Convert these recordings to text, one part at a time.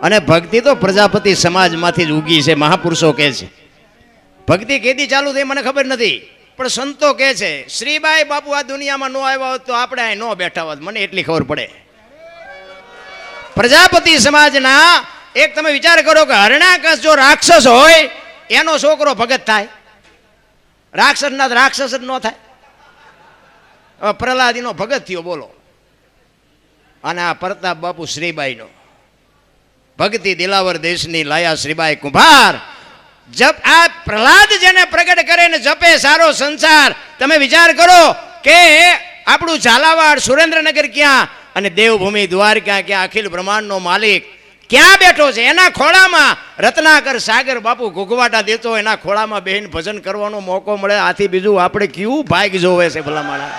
અને ભક્તિ તો પ્રજાપતિ સમાજમાંથી જ ઉગી છે. મહાપુરુષો કહે છે ભક્તિ કેદી ચાલુ થઈ મને ખબર નથી, પણ સંતો કહે છે શ્રીબાઈ બાપુ આ દુનિયામાં ન આવ્યા હોત તો આપણે અહીં ન બેઠા હોત. મને એટલી ખબર પડે. પ્રજાપતિ સમાજના એક તમે વિચાર કરો કે હરણાકશ જો રાક્ષસ હોય એનો છોકરો ભગત થાય, રાક્ષસના રાક્ષસ જ ન થાય. પ્રહલાદીનો ભગત થયો બોલો, અને આ પ્રતાપ બાપુ શ્રીબાઈનો ભક્તિ દિલાવર દેશની લાયા શ્રીબાઈ કુંભાર. જપ આ પ્રહલાદ જેને પ્રગટ કરે ને જપે સારો સંસાર. તમે વિચાર કરો કે આપણું ઝાલાવાડ સુરેન્દ્રનગર ક્યાં અને દેવભૂમિ દ્વારકા ક્યાં, અખિલ બ્રહ્માંડનો માલિક ક્યાં બેઠો છે? એના ખોળામાં રત્નાકર સાગર બાપુ ઘૂઘવાટા દેતો, એના ખોળામાં બેહીને ભજન કરવાનો મોકો મળે. આથી બીજું આપણે કેવું ભાગ જોવે છે ભલા માણા.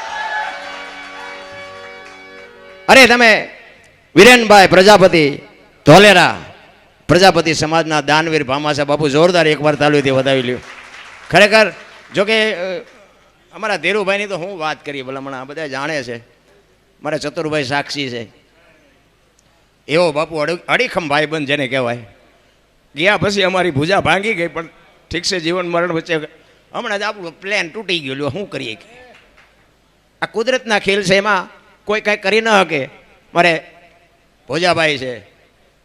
અરે તમે વિરેનભાઈ પ્રજાપતિ ધોલેરા પ્રજાપતિ સમાજના દાનવીર ભામાસા બાપુ જોરદાર એકવાર તાલુથી વધાવી લ્યો. ખરેખર જોકે અમારા ધીરુભાઈની તો હું વાત કરી ભલામણા બધા જાણે છે. મારા ચતુરભાઈ સાક્ષી છે. એવો બાપુ અડીખમ ભાઈબંધ જેને કહેવાય. ગયા પછી અમારી ભૂજા ભાંગી ગઈ, પણ ઠીક છે જીવન મરણ વચ્ચે હમણાં જ આપણું પ્લેન તૂટી ગયેલું. શું કરીએ કે આ કુદરતના ખેલ છે, એમાં કોઈ કાંઈ કરી ન શકે. મારે ભોજાભાઈ છે,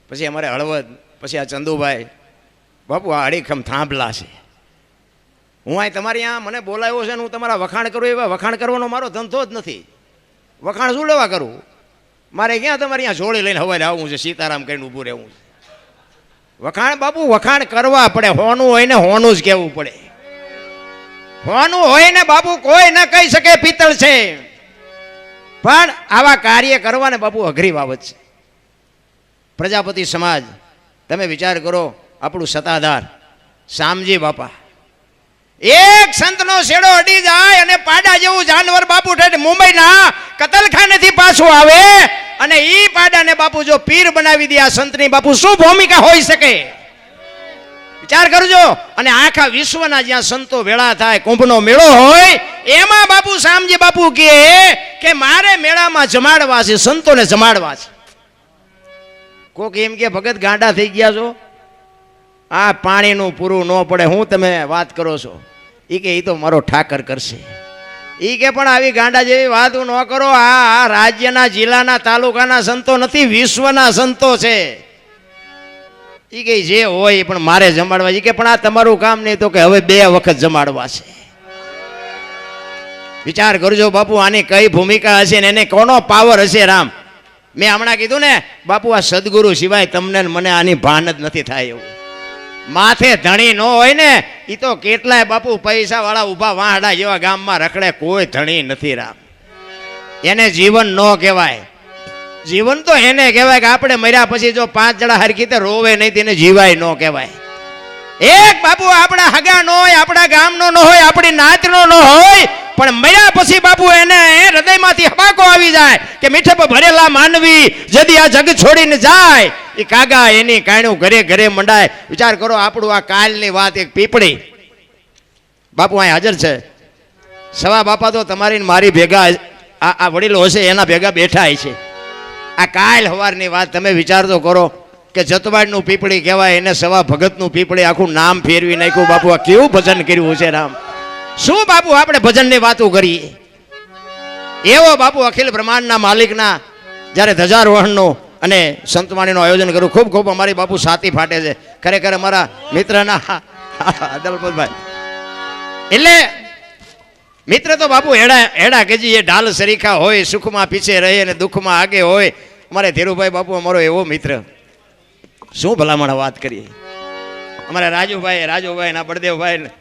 પછી અમારે હળવદ, પછી આ ચંદુભાઈ બાપુ આ અડીખમ થાંભલા છે. હું અહીં તમારી અહીંયા મને બોલાવ્યો છે ને હું તમારા વખાણ કરું, એવા વખાણ કરવાનો મારો ધંધો જ નથી. વખાણ શું લેવા કરું? મારે ક્યાં તમારે અહીંયા જોડી લઈને હવારે આવવું છે, સીતારામ કરીને ઊભું રહેવું છે. વખાણ બાપુ વખાણ કરવા પડે. હોનું હોય ને હોનું જ કહેવું પડે. હોનું હોય ને બાપુ કોઈ ન કહી શકે પિત્તળ છે, પણ આવા કાર્ય કરવાને બાપુ અઘરી બાબત છે. પ્રજાપતિ સમાજ તમે વિચાર કરો, આપણું સત્તાધાર શામજી બાપા, એક સંતનો શેડો અડી જાય અને પાડા જેવું જાનવર બાપુ ઠેઠ મુંબઈના કતલખાનેથી પાછું આવે અને ઈ પાડાને બાપુ જો પીર બનાવી દે આ સંતની, બાપુ શું ભૂમિકા હોઈ શકે? વિચાર કરજો. અને આખા વિશ્વના જ્યાં સંતો વેળા થાય, કુંભનો મેળો હોય, એમાં બાપુ શામજી બાપુ કહે કે મારે મેળામાં જમાડવા છે, સંતોને જમાડવા છે. કોક એમ કે ભગત ગાંડા થઈ ગયા છો, આ પાણીનું પૂરું ન પડે, હું તમે વાત કરો છો? એ કે એ તો મારો ઠાકર કરશે. એ કે પણ આવી ગાંડા જેવી વાત ન કરો. આ રાજ્યના જિલ્લાના તાલુકાના સંતો નથી, વિશ્વના સંતો છે. એ કે જે હોય પણ મારે જમાડવા. એ કે પણ આ તમારું કામ નહીં. તો કે હવે 2 વખત જમાડવા છે. વિચાર કરજો બાપુ, આની કઈ ભૂમિકા હશે ને એને કોનો પાવર હશે? રામ, મેં હમણાં કીધું ને બાપુ, આ સદગુરુ સિવાય તમને મને આની ભાન જ નથી થાય એવું. માથે ધણી ન હોય ને એ તો કેટલાય બાપુ પૈસા વાળા ઊભા વાહડા જેવા ગામમાં રખડે, કોઈ ધણી નથી. રામ, એને જીવન ન કહેવાય. જીવન તો એને કહેવાય કે આપણે મર્યા પછી જો 5 જણા હરખી રીતે રોવે નહીં તેને જીવાય ન કહેવાય. એક બાપુ આપણા હગા ન હોય, આપણા ગામનો ન હોય, આપણી નાતનો ન હોય, પણ મર્યા પછી બાપુ એને હૃદયમાંથી હબાકો આવી જાય કે મીઠે પર ભરેલા માનવી જદી આ જગ છોડીને જાય, એ કાગા એની કાણું ઘરે ઘરે મંડાય. વિચાર કરો, આપણું આ કાલની વાત. એક પીપળી બાપુ અહીં હાજર છે. સવા બાપા તો તમારી મારી ભેગા આ વડીલો હશે એના ભેગા બેઠા છે. આ કાલ હવારની વાત તમે વિચાર તો કરો કે જતવાડનું પીપળી કહેવાય, એને સવા ભગતનું પીપળી આખું નામ ફેરવી નાખ્યું. બાપુ આ કેવું ભજન કર્યું છે? રામ, શું બાપુ આપણે ભજનની વાતો કરીએ? એવો બાપુ અખિલ બ્રહ્માંડના માલિકના જ્યારે ધજારોહણનું અને સંતવાણીનું આયોજન કરું, ખૂબ ખૂબ અમારી બાપુ સાથી ફાટે છે. ખરેખર અમારા મિત્રના અદલપતભાઈ એટલે મિત્ર તો બાપુ હેડા કેજી એ ઢાલ સરીખા હોય, સુખમાં પીછે રહે અને દુઃખમાં આગે હોય. અમારે ધીરુભાઈ બાપુ અમારો એવો મિત્ર, શું ભલામણ વાત કરીએ. અમારા રાજુભાઈ ના બળદેવભાઈ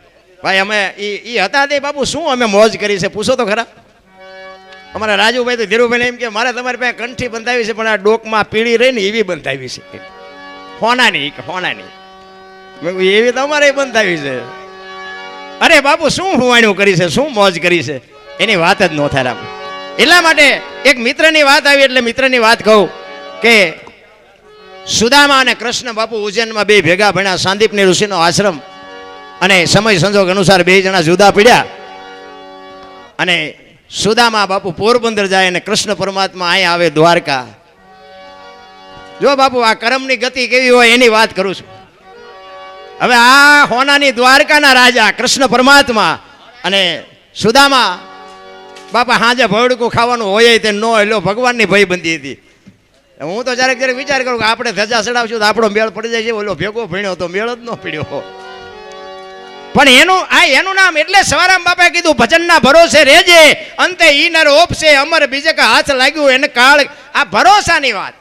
ભાઈ, અમે એ હતા તે બાપુ શું અમે મોજ કરી છે પૂછો તો ખરા. અમારા રાજુભાઈ તો ધીરુભાઈને એમ કે મારે તમારી પાસે કંઠી બંધાવી છે, પણ આ ડોકમાં પીળી રહી ને એવી બંધાવી છે, હોનાની એવી તમારે બંધાવી છે. અરે બાપુ શું હુવાણું કરી છે, શું મોજ કરી છે, એની વાત જ ન થાય. રામ, એટલા માટે એક મિત્રની વાત આવી એટલે મિત્રની વાત કહું કે સુદામા અને કૃષ્ણ બાપુ ઉજ્જૈનમાં 2 ભેગા ભણ્યા, સાંદીપની ઋષિનો આશ્રમ, અને સમય સંજોગ અનુસાર 2 જણા જુદા પડ્યા. અને સુદામા બાપુ પોરબંદર જાય અને કૃષ્ણ પરમાત્મા અહીં આવે દ્વારકા. જો બાપુ આ કર્મની ગતિ કેવી હોય એની વાત કરું છું. હવે આ હોનાની દ્વારકાના રાજા કૃષ્ણ પરમાત્મા અને સુદામા બાપા હાજે ભવડકું ખાવાનું હોય તે નો એલો ભગવાનની ભયબંધી હતી. હું તો ક્યારેક ક્યારેક વિચાર કરું કે આપણે ધજા ચડાવશું તો આપણો મેળ પડી જાય છે, ઓલો ભેગો ભણ્યો તો મેળ જ ન પડ્યો. પણ એનું નામ એટલે સવારામ બાપાએ કીધું ભજનના ભરોસે રેજે, અંતે ઈ નર ઓપશે અમર બીજે કે હાથ લાગ્યું એને કાળ. આ ભરોસાની વાત.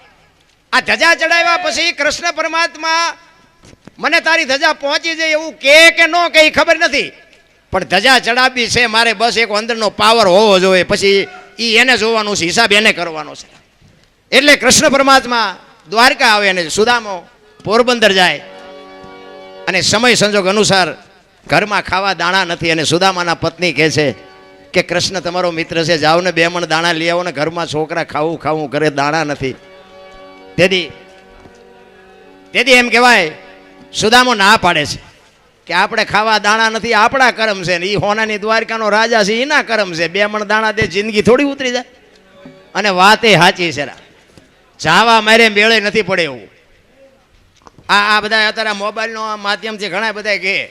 આ ધજા ચડાવ્યા પછી કૃષ્ણ પરમાત્મા મને તારી ધજા પહોંચી જાય એવું કે ન કે ખબર નથી, પણ ધજા ચડાવવી છે મારે, બસ એક અંદરનો પાવર હોવો જોઈએ. પછી ઈ એને જોવાનું છે, હિસાબ એને કરવાનો છે. એટલે કૃષ્ણ પરમાત્મા દ્વારકા આવે અને સુદામો પોરબંદર જાય અને સમય સંજોગ અનુસાર ઘરમાં ખાવા દાણા નથી અને સુદામાના પત્ની કહે છે કે કૃષ્ણ તમારો મિત્ર છે, જાઓ ને 2 મણ દાણા લઈ આવો ને, ઘરમાં છોકરા ખાવું કરે દાણા નથી. તેથી એમ કહેવાય સુદામો ના પાડે છે કે આપણે ખાવા દાણા નથી, આપણા કરમ છે ને એ હોનાની દ્વારકાનો રાજા છે એના કરમ છે, 2 મણ દાણા દે જિંદગી થોડી ઉતરી જાય. અને વાત એ સાચી છે, જાવા મારે મેળે નથી પડે એવું. આ બધા અત્યારે મોબાઈલનો માધ્યમથી ઘણા બધા કહે,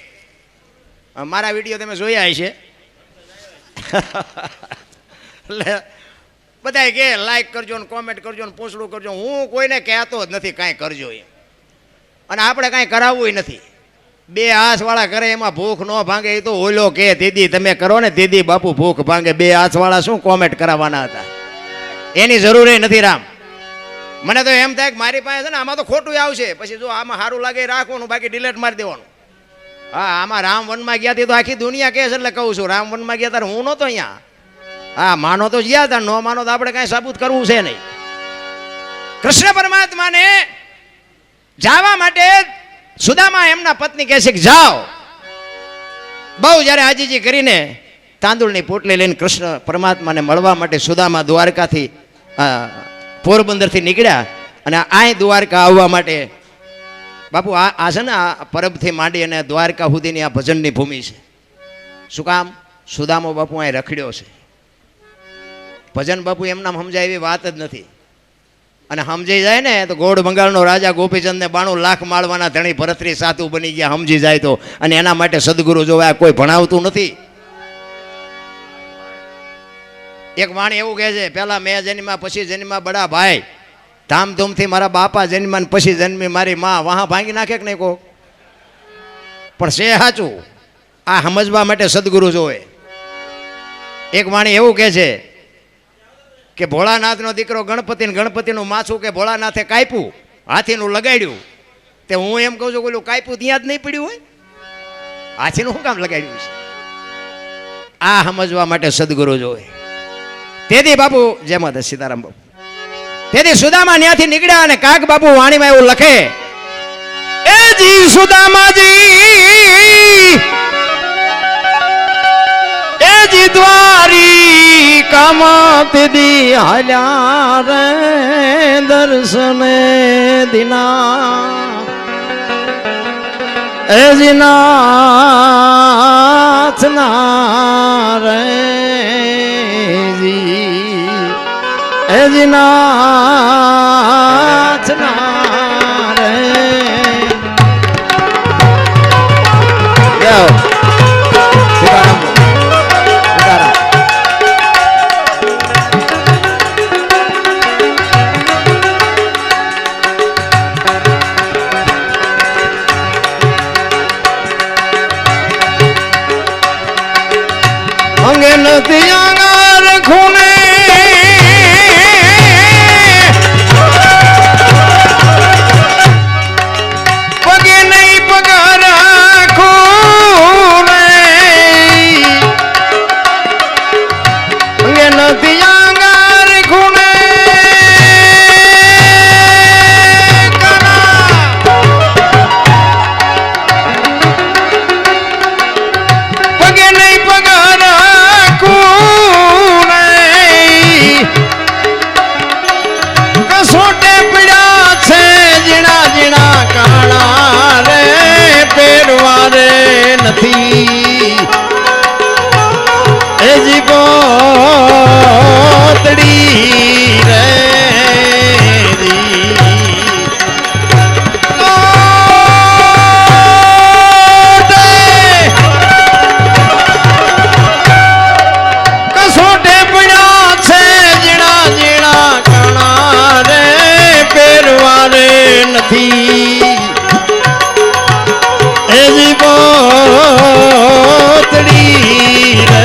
મારા વિડીયો તમે જોયા હશે એટલે બધા કે લાઈક કરજો ને કોમેન્ટ કરજો ને પોસ્ટડું કરજો. હું કોઈને કહેતો જ નથી કાંઈ કરજો એમ, અને આપણે કાંઈ કરાવવું નથી. 2 હાથવાળા કરે એમાં ભૂખ ન ભાંગે એ તો ઓલો કે દીદી તમે કરો ને દીદી બાપુ ભૂખ ભાંગે. 2 હાથવાળા શું કોમેન્ટ કરાવવાના હતા, એની જરૂર નથી રામ. મને તો એમ થાય કે મારી પાસે છે ને આમાં તો ખોટું આવશે, પછી જો આમાં સારું લાગે રાખવાનું, બાકી ડિલેટ મારી દેવાનું. હા, આમાં રામ વનમાં ગયા હતી તો આખી દુનિયા કહે છે એટલે કહું છું, રામ વનમાં ગયા ત્યારે હું નહોતો અહીંયા. હા, માનો તો ગયા હતા, નો માનો તો આપણે કાંઈ સાબુત કરવું છે નહીં. કૃષ્ણ પરમાત્માને જવા માટે સુદામા એમના પત્ની કહે છે કે જાઓ. બહુ જ્યારે આજીજી કરીને તાંદુળની પોટલી લઈને કૃષ્ણ પરમાત્માને મળવા માટે સુદામા દ્વારકાથી પોરબંદરથી નીકળ્યા અને આ દ્વારકા આવવા માટે બાપુ આ છે ને આ પરબથી માંડી અને દ્વારકા સુધીની આ ભજનની ભૂમિ છે. શું કામ? સુદામો બાપુ અહીં રખડ્યો છે. ભજન બાપુ એમનામ સમજાય એવી વાત જ નથી. અને સમજી જાય ને તો ગોળ બંગાળનો રાજા ગોપીચંદને 92 લાખ માળવાના ધણી ભરતરી સાધુ બની ગયા સમજી જાય તો. અને એના માટે સદગુરુ જોવા કોઈ ભણાવતું નથી. એક વાણી એવું કહે છે, પહેલા મેં જન્મ્યા પછી જન્મ્યા બડા ભાઈ, ધામધૂમથી મારા બાપા જન્મ્યા ને પછી જન્મી મારી માં, વાહ ભાંગી નાખે કે નહીં કહો? પણ છે સાચું, આ સમજવા માટે સદગુરુ જોવે. એક વાણી એવું કહે છે કે ભોળાનાથનો દીકરો ગણપતિ, ગણપતિનું માથું કે ભોળાનાથે કાપ્યું, હાથીનું લગાડ્યું. તે હું એમ કહું છું કે ઓલું કાપ્યું ત્યાં જ નહીં પડ્યું હોય, હાથીનું શું કામ લગાડ્યું છે? આ સમજવા માટે સદગુરુ જોવે. તેથી બાપુ જય માતા સીતારામ બાપુ. તેથી સુદામા ત્યાંથી નીકળ્યા અને કાક બાપુ વાણીમાં એવું લખે, એ જી સુદામાજી એ જી દ્વારિકામાં દી હાલ્યા રે દર્શને દિના, એ જી નાથના રે નાથ ના રે. અંગે નથી અંગાર ખૂણે નથી એવી પોતડી રે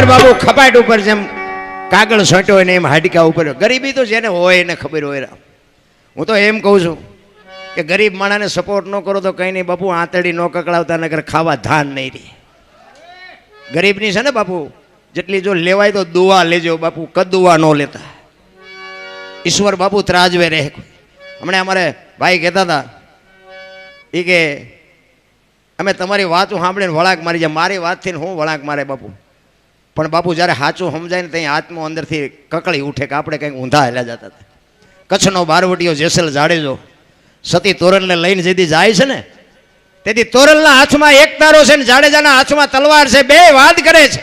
બાબુ ખપાટ ઉપર જેમ કાગળ છોટ્યો હોય ને એમ હાડકા ઉપર ગરીબી તો જેને હોય એને ખબર હોય. હું તો એમ કહું છું કે ગરીબ માણસને સપોર્ટ ન કરો તો કંઈ નહીં બાપુ, આંતળી ન કકડાવતા નગર ખાવા ધાન નહીં રહી. ગરીબની છે ને બાપુ જેટલી જો લેવાય તો દુઆ લેજો બાપુ, કદુઆ ન લેતા. ઈશ્વર બાપુ ત્રાજવે રહે. હમણાં અમારે ભાઈ કહેતા હતા એ કે અમે તમારી વાતો સાંભળીને વળાંક મારી જાય. મારી વાતથી હું વળાંક મારે બાપુ, પણ બાપુ જ્યારે સાચું સમજાય ને ત્યાં આત્મો અંદરથી કકળી ઉઠે કે આપણે કંઈક ઊંધા હેલા જતા હતા. કચ્છનો બારવટીયો જેસલ જાડેજો સતી તોરલને લઈને જેથી જાય છે ને તેથી તોરલના હાથમાં એક તારો છે ને જાડેજાના હાથમાં તલવાર છે. બે વાત કરે છે.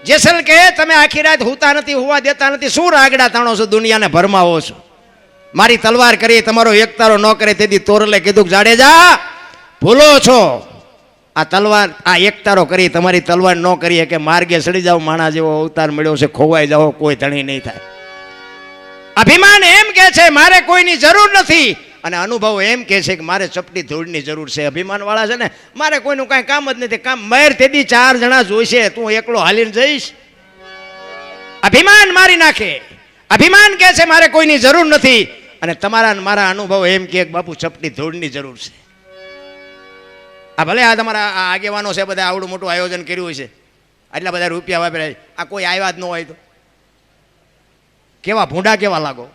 જેસલ કે તમે આખી રાત હુતા નથી, હુવા દેતા નથી, શું રાગડા તાણો છો, દુનિયાને ભરમાવો છો. મારી તલવાર કરી તમારો એક તારો ન કરે. તેથી તોરલે કીધું કે જાડેજા ભૂલો છો, આ તલવાર આ એક તારો કરી તમારી તલવાર ન કરીએ કે માર્ગે સડી જાઓ, માણા જેવો અવતાર મળ્યો છે, ખોવાઈ જાઓ, કોઈ ધણી નહીં થાય. અભિમાન એમ કે છે મારે કોઈની જરૂર નથી, અને અનુભવ એમ કે છે કે મારે ચપટી ધૂળની જરૂર છે. અભિમાન વાળા છે ને મારે કોઈનું કાંઈ કામ જ નથી. કામ મેર તેથી 4 જણા જોઈશે, તું એકલો હાલીને જઈશ. અભિમાન મારી નાખે. અભિમાન કે છે મારે કોઈની જરૂર નથી, અને તમારા મારા અનુભવ એમ કે બાપુ ચપટી ધૂળની જરૂર છે. આ ભલે આ તમારા આ આગેવાનો છે બધા આવડું મોટું આયોજન કર્યું છે, આટલા બધા રૂપિયા વાપર્યા, આ કોઈ આવ્યા જ ન હોય તો કેવા ભૂંડા કેવા લાગો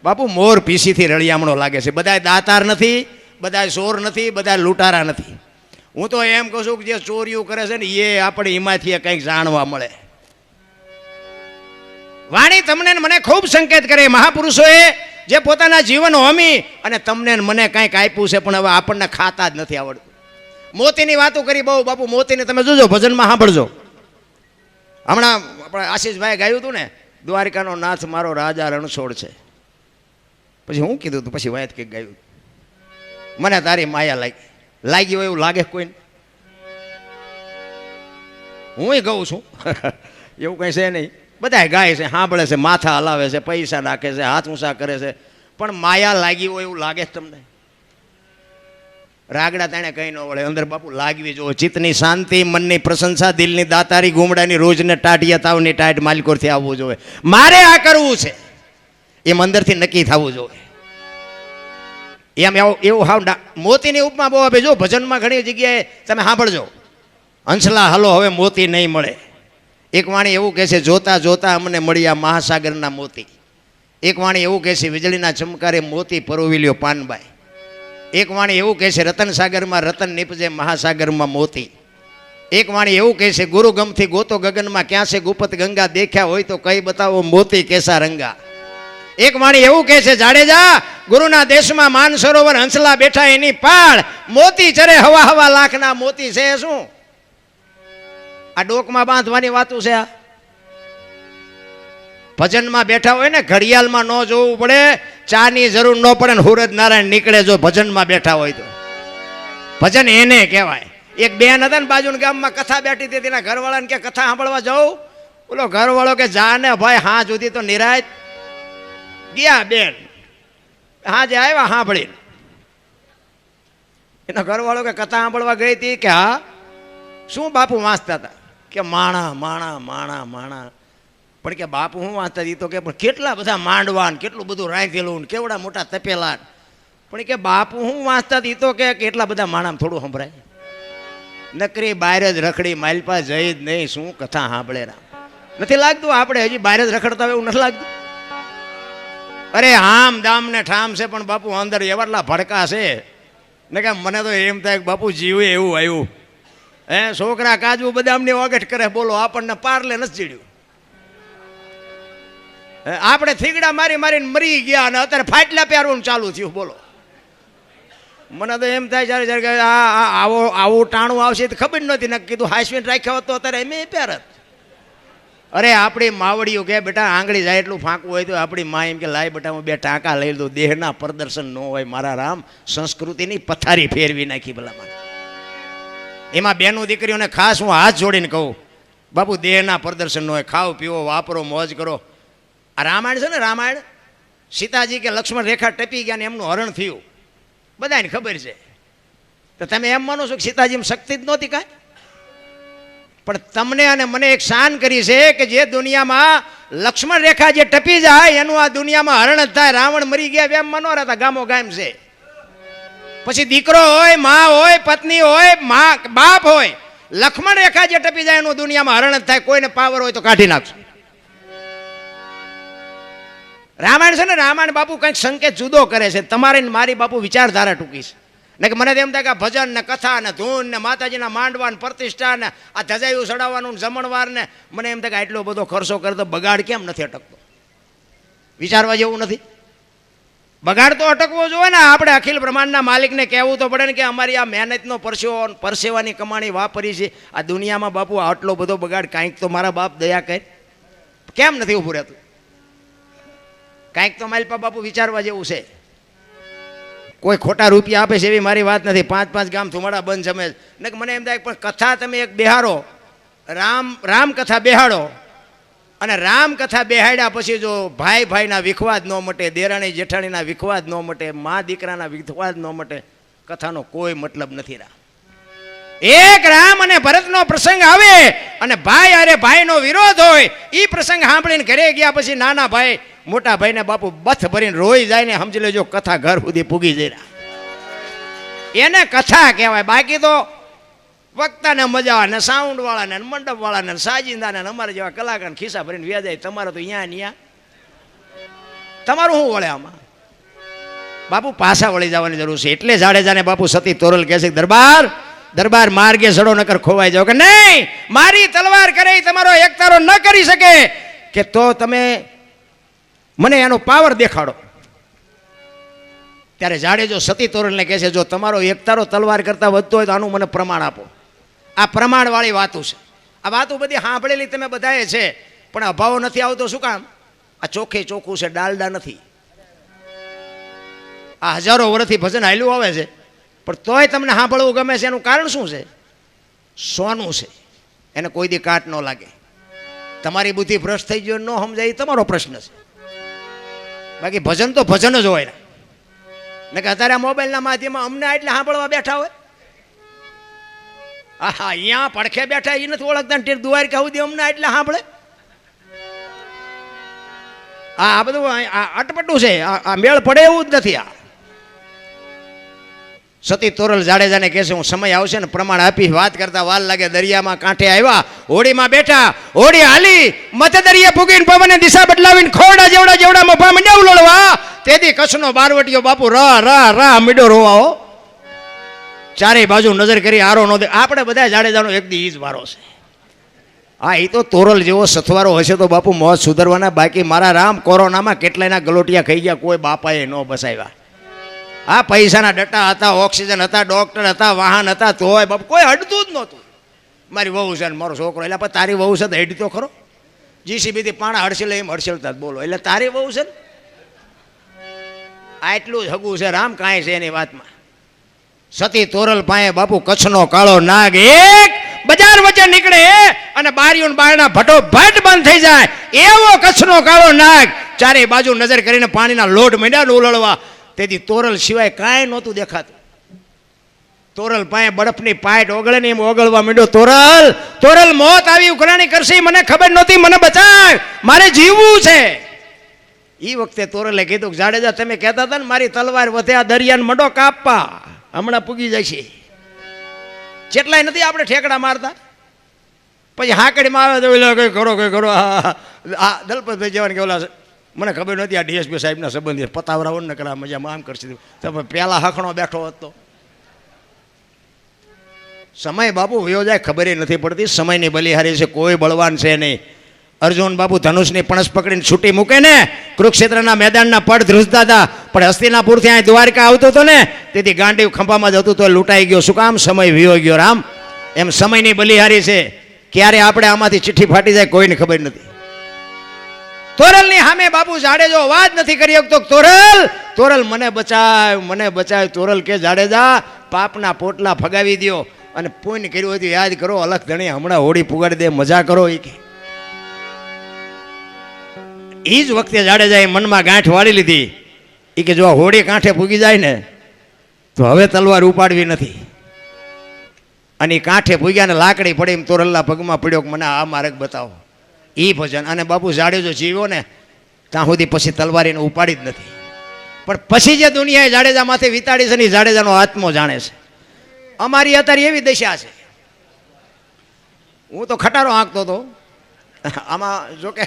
બાપુ. મોર પીસીથી રળિયામણો લાગે છે. બધા દાતાર નથી, બધા ચોર નથી, બધા લૂંટારા નથી. હું તો એમ કહું છું કે જે ચોરીઓ કરે છે ને એ આપણે એમાંથી કંઈક જાણવા મળે. વાણી તમને મને ખૂબ સંકેત કરે. મહાપુરુષોએ જે પોતાના જીવન હોમી અને તમને મને કંઈક આપ્યું છે, પણ હવે આપણને ખાતા જ નથી આવડતું. મોતીની વાતો કરી બહુ બાપુ. મોતીને તમે જોજો ભજનમાં સાંભળજો. હમણાં આપણે આશીષભાઈ ગાયું હતું ને, દ્વારિકાનો નાથ મારો રાજા રણછોડ છે. પછી હું કીધું હતું, પછી વાયત કંઈક ગાયું, મને તારી માયા લાગી હોય એવું લાગે કોઈને. હું ગઉં છું એવું કંઈ છે નહીં. બધા ગાય છે, સાંભળે છે, માથા હલાવે છે, પૈસા નાખે છે, હાથ ઊંચા કરે છે, પણ માયા લાગી હોય એવું લાગે છે તમને? રાગડા તાણે કંઈ ન વળે. અંદર બાપુ લાગવી જો. ચિત્તની શાંતિ, મનની પ્રશંસા, દિલની દાતારી, ગુમડાની રોજને ટાઢિયા તાવની ટાઢ માલિકોરથી આવવું જોઈએ. મારે આ કરવું છે એમ અંદરથી નક્કી થવું જોઈએ. એમ એવું હાવ મોતીની ઉપમા બહુ આપે. જો ભજનમાં ઘણી જગ્યાએ તમે સાંભળજો, હંસલા હલો હવે મોતી નહીં મળે. એક વાણી એવું કહે છે, જોતા જોતા અમને મળ્યા મહાસાગરના મોતી. એક વાણી એવું કહે છે, વીજળીના ચમકારે મોતી પરોવી લ્યો પાનબાઈ. એક વાણી એવું કહે છે, રતન સાગરમાં રતન નીપજે મહાસાગરમાં મોતી. એક વાણી એવું કહે છે, ગુરુ ગમથી ગોતો ગગનમાં ક્યાં છે ગુપત ગંગા, દેખ્યા હોય તો કઈ બતાવો મોતી કેસા રંગા. એક વાણી એવું કહે છે, જાડેજા ગુરુના દેશમાં માન સરોવર હંસલા બેઠા એની પાળ, મોતી ચરે હવા હવા લાખના મોતી છે શું? આ ડોકમાં બાંધવાની વાતું છે. આ ભજનમાં બેઠા હોય ને ઘડિયાળમાં ન જોવું પડે, ચાની જરૂર ન પડે ને હુરજ નારાયણ નીકળે જો ભજનમાં બેઠા હોય તો. ભજન એને કહેવાય. એક બેન હતા ને બાજુના ગામમાં કથા બેઠી હતી, તેના ઘરવાળાને કે કથા સાંભળવા જાઉં? બોલો ઘરવાળો કે જા ને ભાઈ, હા સુધી તો નિરાય ગયા. બેન હા જે આવ્યા સાંભળીને. એનો ઘરવાળો કે કથા સાંભળવા ગઈ હતી કે હા શું બાપુ વાંચતા હતા? કે માણા માણા માણા માણા. પણ કે બાપુ હું વાંચતા હતી? તો કે પણ કેટલા બધા માંડવાન, કેટલું બધું રાંધેલું, કેવડા મોટા તપેલા. પણ કે બાપુ હું વાંચતા હતી? તો કે કેટલા બધા માણામાં થોડું સંભળાય. નકરી બહાર જ રખડી, માલપા જઈ જ નહીં, શું કથા સાંભળે રામ. નથી લાગતું આપણે હજી બહાર જ રખડતા હોય એવું નથી લાગતું? અરે આમ દામ ને ઠામ છે પણ બાપુ અંદર એવાટલા ભડકા છે ને કે મને તો એમ થાય કે બાપુ જીવે એવું આવ્યું. હે છોકરા કાજુ બદામની ઓગટ કરે, બોલો આપણને પારલે નથી ચીડ્યું. આપણે થીગડા મારી મારીને મરી ગયા અને અત્યારે ફાટલા પહેરવાનું ચાલુ થયું. બોલો મને તો એમ થાય જ્યારે જ્યારે આવું ટાણું આવશે તો ખબર નહોતી. ને કીધું હાઈસ્વીન રાખ્યા હોત તો અત્યારે એમ પહેરત. અરે આપણી માવડીઓ કે બેટા આંગળી જાય એટલું ફાંકવું હોય તો આપણી મા એમ કે લાય બેટા હું બે ટાંકા લઈ દઉં. દેહના પ્રદર્શન ન હોય મારા રામ, સંસ્કૃતિની પથારી ફેરવી નાખી ભલામાં. એમાં બેનું દીકરીઓને ખાસ હું હાથ જોડીને કહું, બાપુ દેહના પ્રદર્શન ન હોય, ખાઓ પીવો વાપરો મોજ કરો. આ રામાયણ છે ને, રામાયણ સીતાજી કે લક્ષ્મણ રેખા ટપી ગયા ને એમનું હરણ થયું, બધાને ખબર છે. તો તમે એમ માનો છો કે સીતાજીમાં શક્તિ જ નહોતી કાંઈ? પણ તમને અને મને એક શાન કરી છે કે જે દુનિયામાં લક્ષ્મણ રેખા જે ટપી જાય એનું આ દુનિયામાં હરણ જ થાય. રાવણ મરી ગયા એમ મનો રહેતા, ગામો ગામ છે. પછી દીકરો હોય, મા હોય, પત્ની હોય, બાપ હોય, લક્ષ્મણ રેખા જે ટપી જાય એનું દુનિયામાં હરણ જ થાય. કોઈને પાવર હોય તો કાઢી નાખશે. રામાયણ છે ને, રામાયણ બાપુ કંઈક સંકેત જુદો કરે છે. તમારી મારી બાપુ વિચારધારા ટૂંકી છે. ને કે મને એમ થાય કે ભજન ને કથા ને ધૂન ને માતાજીના માંડવા ને પ્રતિષ્ઠા ને આ ધજાયું ચડાવવાનું જમણવાર ને મને એમ થાય કે આટલો બધો ખર્ચો કરતો બગાડ કેમ નથી અટકતો? વિચારવા જેવું નથી? બગાડ તો અટકવો જોઈએ ને. આપણે અખિલ બ્રહ્માંડના માલિકને કહેવું તો પડે ને કે અમારી આ મહેનતનો પરસેવાની કમાણી વાપરી છે આ દુનિયામાં બાપુ આટલો બધો બગાડ કાંઈક તો મારા બાપ દયા કહે કેમ નથી ઊભું રહેતું? કાંઈક તો માલપા બાપુ વિચારવા જેવું છે. કોઈ ખોટા રૂપિયા આપે છે એવી મારી વાત નથી. 5-5 ગામ થુમાડા બંધ જમે ને મને એમ થાય પણ કથા તમે એક બેહાડો, રામ કથા બેહાડો, અને રામ કથા બેહાડ્યા પછી જો ભાઈ ભાઈના વિખવાદ ન મટે, દેરાણી જેઠાણીના વિખવાદ ન મટે, મા દીકરાના વિખવાદ ન મટે, કથાનો કોઈ મતલબ નથી. એક રામ અને ભરતનો પ્રસંગ આવે અને ભાઈ અરે ભાઈનો વિરોધ હોય, એ પ્રસંગ સાંભળીને ઘરે ગયા પછી નાના ભાઈ મોટા ભાઈને બાપુ બથ ભરીને રોઈ જાય ને સમજી લેજો કથા ઘર સુધી પૂગી જાય. એને કથા કહેવાય. બાકી તો વક્તાને મજા ને સાઉન્ડ વાળાને મંડપ વાળાને સાજિંદાને અમારા જેવા કલાકાર ખિસ્સા ભરીને વ્યાજાય. તમારે તો અહીંયા તમારું શું વળે આમાં? બાપુ પાછા વળી જવાની જરૂર છે. એટલે જાડેજાને બાપુ સતી તોરલ કહે છે દરબાર માર્ગે સડો નકર ખોવાઈ જાવ. કે નહીં, મારી તલવાર કરે તમારો એકતારો ન કરી શકે કે તો તમે મને એનો પાવર દેખાડો. ત્યારે જાડેજો સતી તોરલને કહે છે જો તમારો એકતારો તલવાર કરતા વધતો હોય તો આનું મને પ્રમાણ આપો. આ પ્રમાણવાળી વાતો છે. આ વાતો બધી સાંભળેલી તમે બધાએ છે, પણ અભાવ નથી આવતો. શું કામ? આ ચોખ્ખે ચોખ્ખું છે, ડાલડા નથી. આ હજારો વર્ષથી ભજન હાલ્યું આવે છે પણ તોય તમને સાંભળવું ગમે છે. એનું કારણ શું છે? સોનું છે, એને કોઈ દી કાટ ન લાગે. તમારી બુદ્ધિ ભ્રષ્ટ થઈ ગયો ન સમજાય તમારો પ્રશ્ન છે. બાકી ભજન તો ભજન જ હોય ને કે અત્યારે મોબાઈલના માધ્યમમાં અમને એટલે સાંભળવા બેઠા હોય. હા અહીંયા પડખે બેઠા એ નથી ઓળખતા દ્વારકા સુધી અમને એટલે સાંભળે. આ બધું અટપટું છે. આ મેળ પડે એવું જ નથી. આ સતી તોરલ જાડેજાને કહે છે હું સમય આવશે ને પ્રમાણ આપી. વાત કરતા વાર લાગે. દરિયામાં કાંઠે આવ્યા, હોડીમાં બેઠા, હોડી હાલી મત દરિયે ફૂગીને પવને દિશા બદલાવીને ખોડા જેવડા મફા મંડ્યા ઉલળવા. તેથી કચ્છનો બારવટીયો બાપુ રા મીડો રોવાઓ. ચારે બાજુ નજર કરી આરો નો દે. આપણે બધા જાડેજાનો એક દી ઈ જ વારો છે. હા, એ તો તોરલ જેવો સથવારો હશે તો બાપુ મોત સુધરવાના. બાકી મારા રામ કોરોનામાં કેટલાયના ગલોટિયા ખાઈ ગયા, કોઈ બાપાએ ન બસાવ્યા. આ પૈસાના ડટ્ટા હતા, ઓક્સિજન હતા, ડોક્ટર હતા, વાહન હતા, તોય બાપુ કોઈ હડતું જ નહોતું. મારી વહુ છે ને મારો છોકરો, એટલે પણ તારી વહુ છે તો હેડી તો ખરો. જીસીબીથી પાણા હડસેલે એમ હડસેલતા બોલો, એટલે તારી વહુ છે ને આટલું જ હગું છે રામ, કાંઈ છે એની વાતમાં. સતી તોરલ પાસે બાપુ કચ્છનો કાળો નાગ એક બજાર વચ્ચે નીકળે અને બારીઓ બારણા ભટો ભટ બંધ થઈ જાય એવો કચ્છનો કાળો નાગ ચારે બાજુ નજર કરીને પાણીના લોટ માંડ્યા ઉલળવા. તેથી તોરલ સિવાય કાંઈ નહોતું દેખાતું. તોરલ પાસે બરફની પાઇટ ઓગળે ને એમ ઓગળવા માંડ્યો. તોરલ, તોરલ, મોત આવી ઉઘરાણી કરશે, મને ખબર નહોતી, મને બચાવ, મારે જીવવું છે. એ વખતે તોરલે કીધું, જાડેજા તમે કહેતા હતા ને મારી તલવાર વધે આ દરિયાને મંડો કાપવા, હમણાં પૂગી જાય છે. જેટલાય નથી આપણે ઠેકડા મારતા. પછી હાકડીમાં આવે તો કઈ કરો કઈ કરો. આ દલપતભાઈ જવાને કે ઓલા મને ખબર નથી આ ડીએસપી સાહેબના સંબંધી પતાવરાઓ ને કરા મજામાં આમ કરશે. તમે પહેલા હખણો બેઠો હતો. સમય બાપુ વયો જાય ખબર નથી પડતી. સમયની બલિહારી છે, કોઈ બળવાન છે નહીં. અર્જુન બાપુ ધનુષની પણસ પકડીને છૂટી મૂકે ને કુરુક્ષેત્રના મેદાનના પડ ધ્રુજતા હતા, પણ હસ્તિનાપુરથી અહીં દ્વારકા આવતો હતો ને તેથી ગાંડીવ ખંભામાં જતું તો લૂંટાઈ ગયો. શું કામ? સમય વિયો ગયો રામ. એમ સમયની બલિહારી છે. ક્યારે આપણે આમાંથી ચિઠ્ઠી ફાટી જાય કોઈને ખબર નથી. તોરલની સામે બાપુ જાડેજો વાત નથી કરી શકતો. તોરલ, તોરલ, મને બચાવ, મને બચાવ. તોરલ કે જાડેજા પાપના પોટલા ફગાવી દો અને પુણ્ય કર્યું હોય તો યાદ કરો. અલખ ધણી હમણાં હોળી પુગાડી દે, મજા કરો. એ કે એ જ વખતે જાડેજાએ મનમાં ગાંઠ વાળી લીધી. એ કે જો હોળી કાંઠે પૂગી જાય ને તો હવે તલવાર ઉપાડવી નથી. અને એ કાંઠે પૂગ્યા ને લાકડી પડી એમ તોરલના પગમાં પડ્યો કે મને આ માર્ગ બતાવો. એ ભજન. અને બાપુ જાડેજો જીવ્યો ને ત્યાં સુધી પછી તલવારીને ઉપાડી જ નથી. પણ પછી જે દુનિયાએ જાડેજા માથે વિતાડી છે ને એ જાડેજાનો આત્મો જાણે છે. અમારી અત્યારે એવી દશા છે. હું તો ખટારો હાંકતો હતો આમાં, જોકે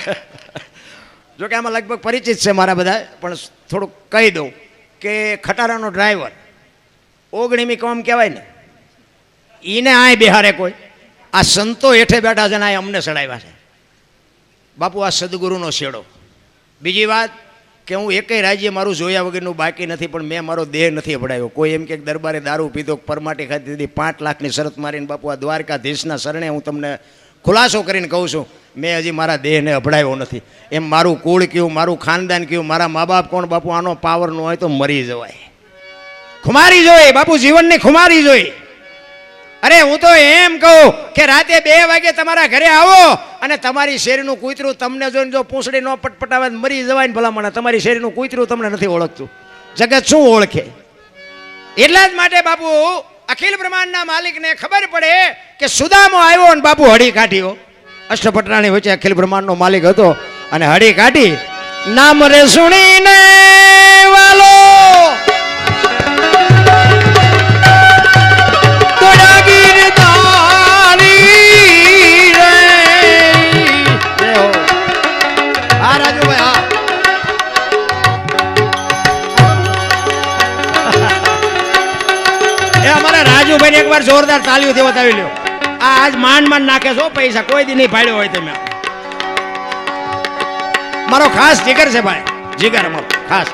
આમાં લગભગ પરિચિત છે મારા બધા, પણ થોડુંક કહી દઉં કે ખટારાનો ડ્રાઈવર 19મી કોમ કહેવાય ને એને આય બિહારે કોઈ. આ સંતો હેઠે બેઠા છે ને આ અમને ચડાવ્યા છે. બાપુ આ સદગુરુનો શેડો. બીજી વાત કે હું એકેય રાજ્ય મારું જોયા વગરનું બાકી નથી, પણ મેં મારો દેહ નથી અભડાયો. કોઈ એમ કે દરબારે દારૂ પીધો, પરમાટી ખાધી દીધી, 5 લાખની શરત મારીને બાપુ આ દ્વારકાધીશના શરણે હું તમને ખુલાસો કરીને કહું છું, મેં હજી મારા દેહને અભડાયો નથી. એમ મારું કુળ કયું, મારું ખાનદાન કયું, મારા મા બાપ કોણ, બાપુ આનો પાવર ન હોય તો મરી જવાય. ખુમારી જોઈ બાપુ, જીવનની ખુમારી જોઈ. અરે હું તો એમ કહું કે રાતે 2 વાગે તમારા ઘરે આવો અને તમારી શેરીનું કૂતરું તમને જોઈને જો પૂંછડી ન પટપટાવે મરી જવાય ને ભલામણ. તમારી શેરીનું કૂતરું તમને નથી ઓળખતું, જગત શું ઓળખે? એટલા જ માટે બાપુ અખિલ બ્રહ્માંડના માલિકને ખબર પડે કે સુદામો આવ્યો અને બાપુ હળી કાઢ્યો. અષ્ટપટરાની વચ્ચે અખિલ બ્રહ્માંડનો માલિક હતો અને હળી કાઢી. નામ રે સુણીને વાલો રાજુભાઈ એક વાર જોરદાર તાલીઓથી બતાવી લ્યો. આ આજ માંડ નાખે છો પૈસા, કોઈ દી નહીં પાડ્યો હોય તમે. મારો ખાસ જીગર છે ભાઈ, જીગર અમારો ખાસ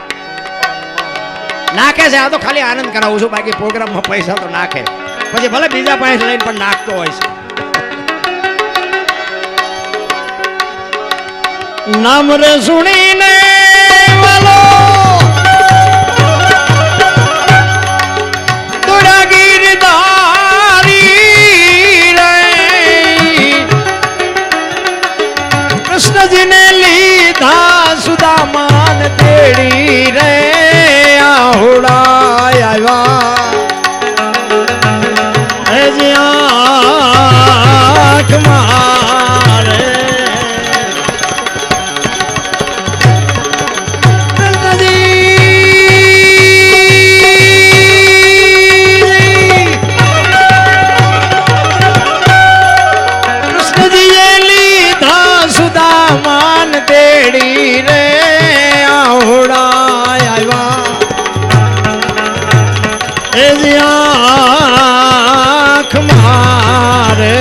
નાખે છે. આ તો ખાલી આનંદ કરાવું છું, બાકી પ્રોગ્રામમાં પૈસા તો નાખે. પછી ભલે બીજા પાસે લઈને પણ નાખતો હોય છે. નામ રે સુણીને વાલો કૃષ્ણજીને લીધા સુદામાન તેડી રે આહોડા આવ્યા આંખ મારે. કૃષ્ણજીએ લીધા સુદામાન તેડી રે આહોડા આવ્યા આંખ મારે.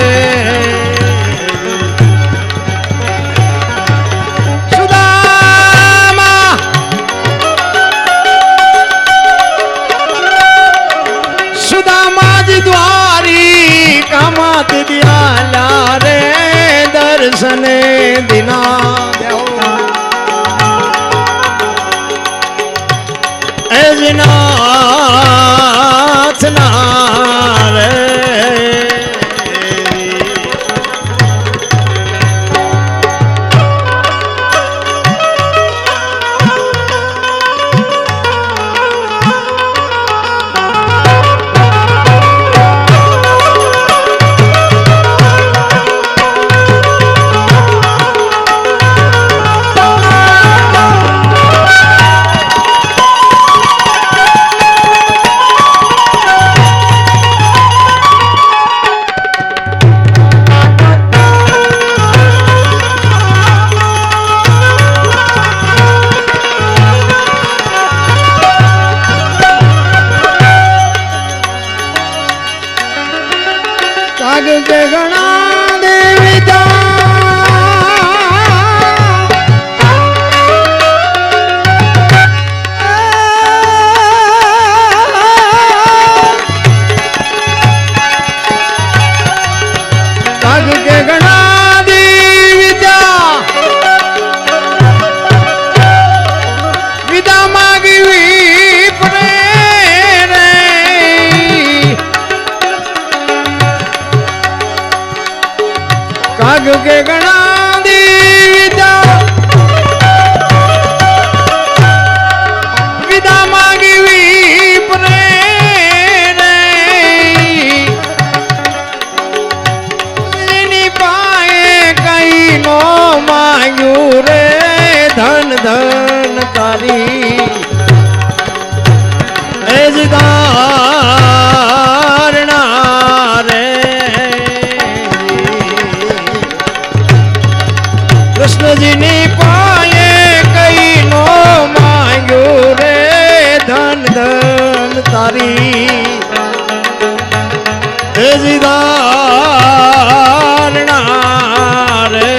કાગ કે ગણા દેવી કાગ કે ગણા દેવી વિદા માગવી પડે કાગ કે ગણા દીધા વિદા માગવી પડે એની પાએ કઈ નો માંગ્યું રે ધન ધન તારી એ જ ધારણા રે કૃષ્ણજીની પાયે કઈ નો માંગ્યું રે ધન ધન તારી એ જ ધારણા રે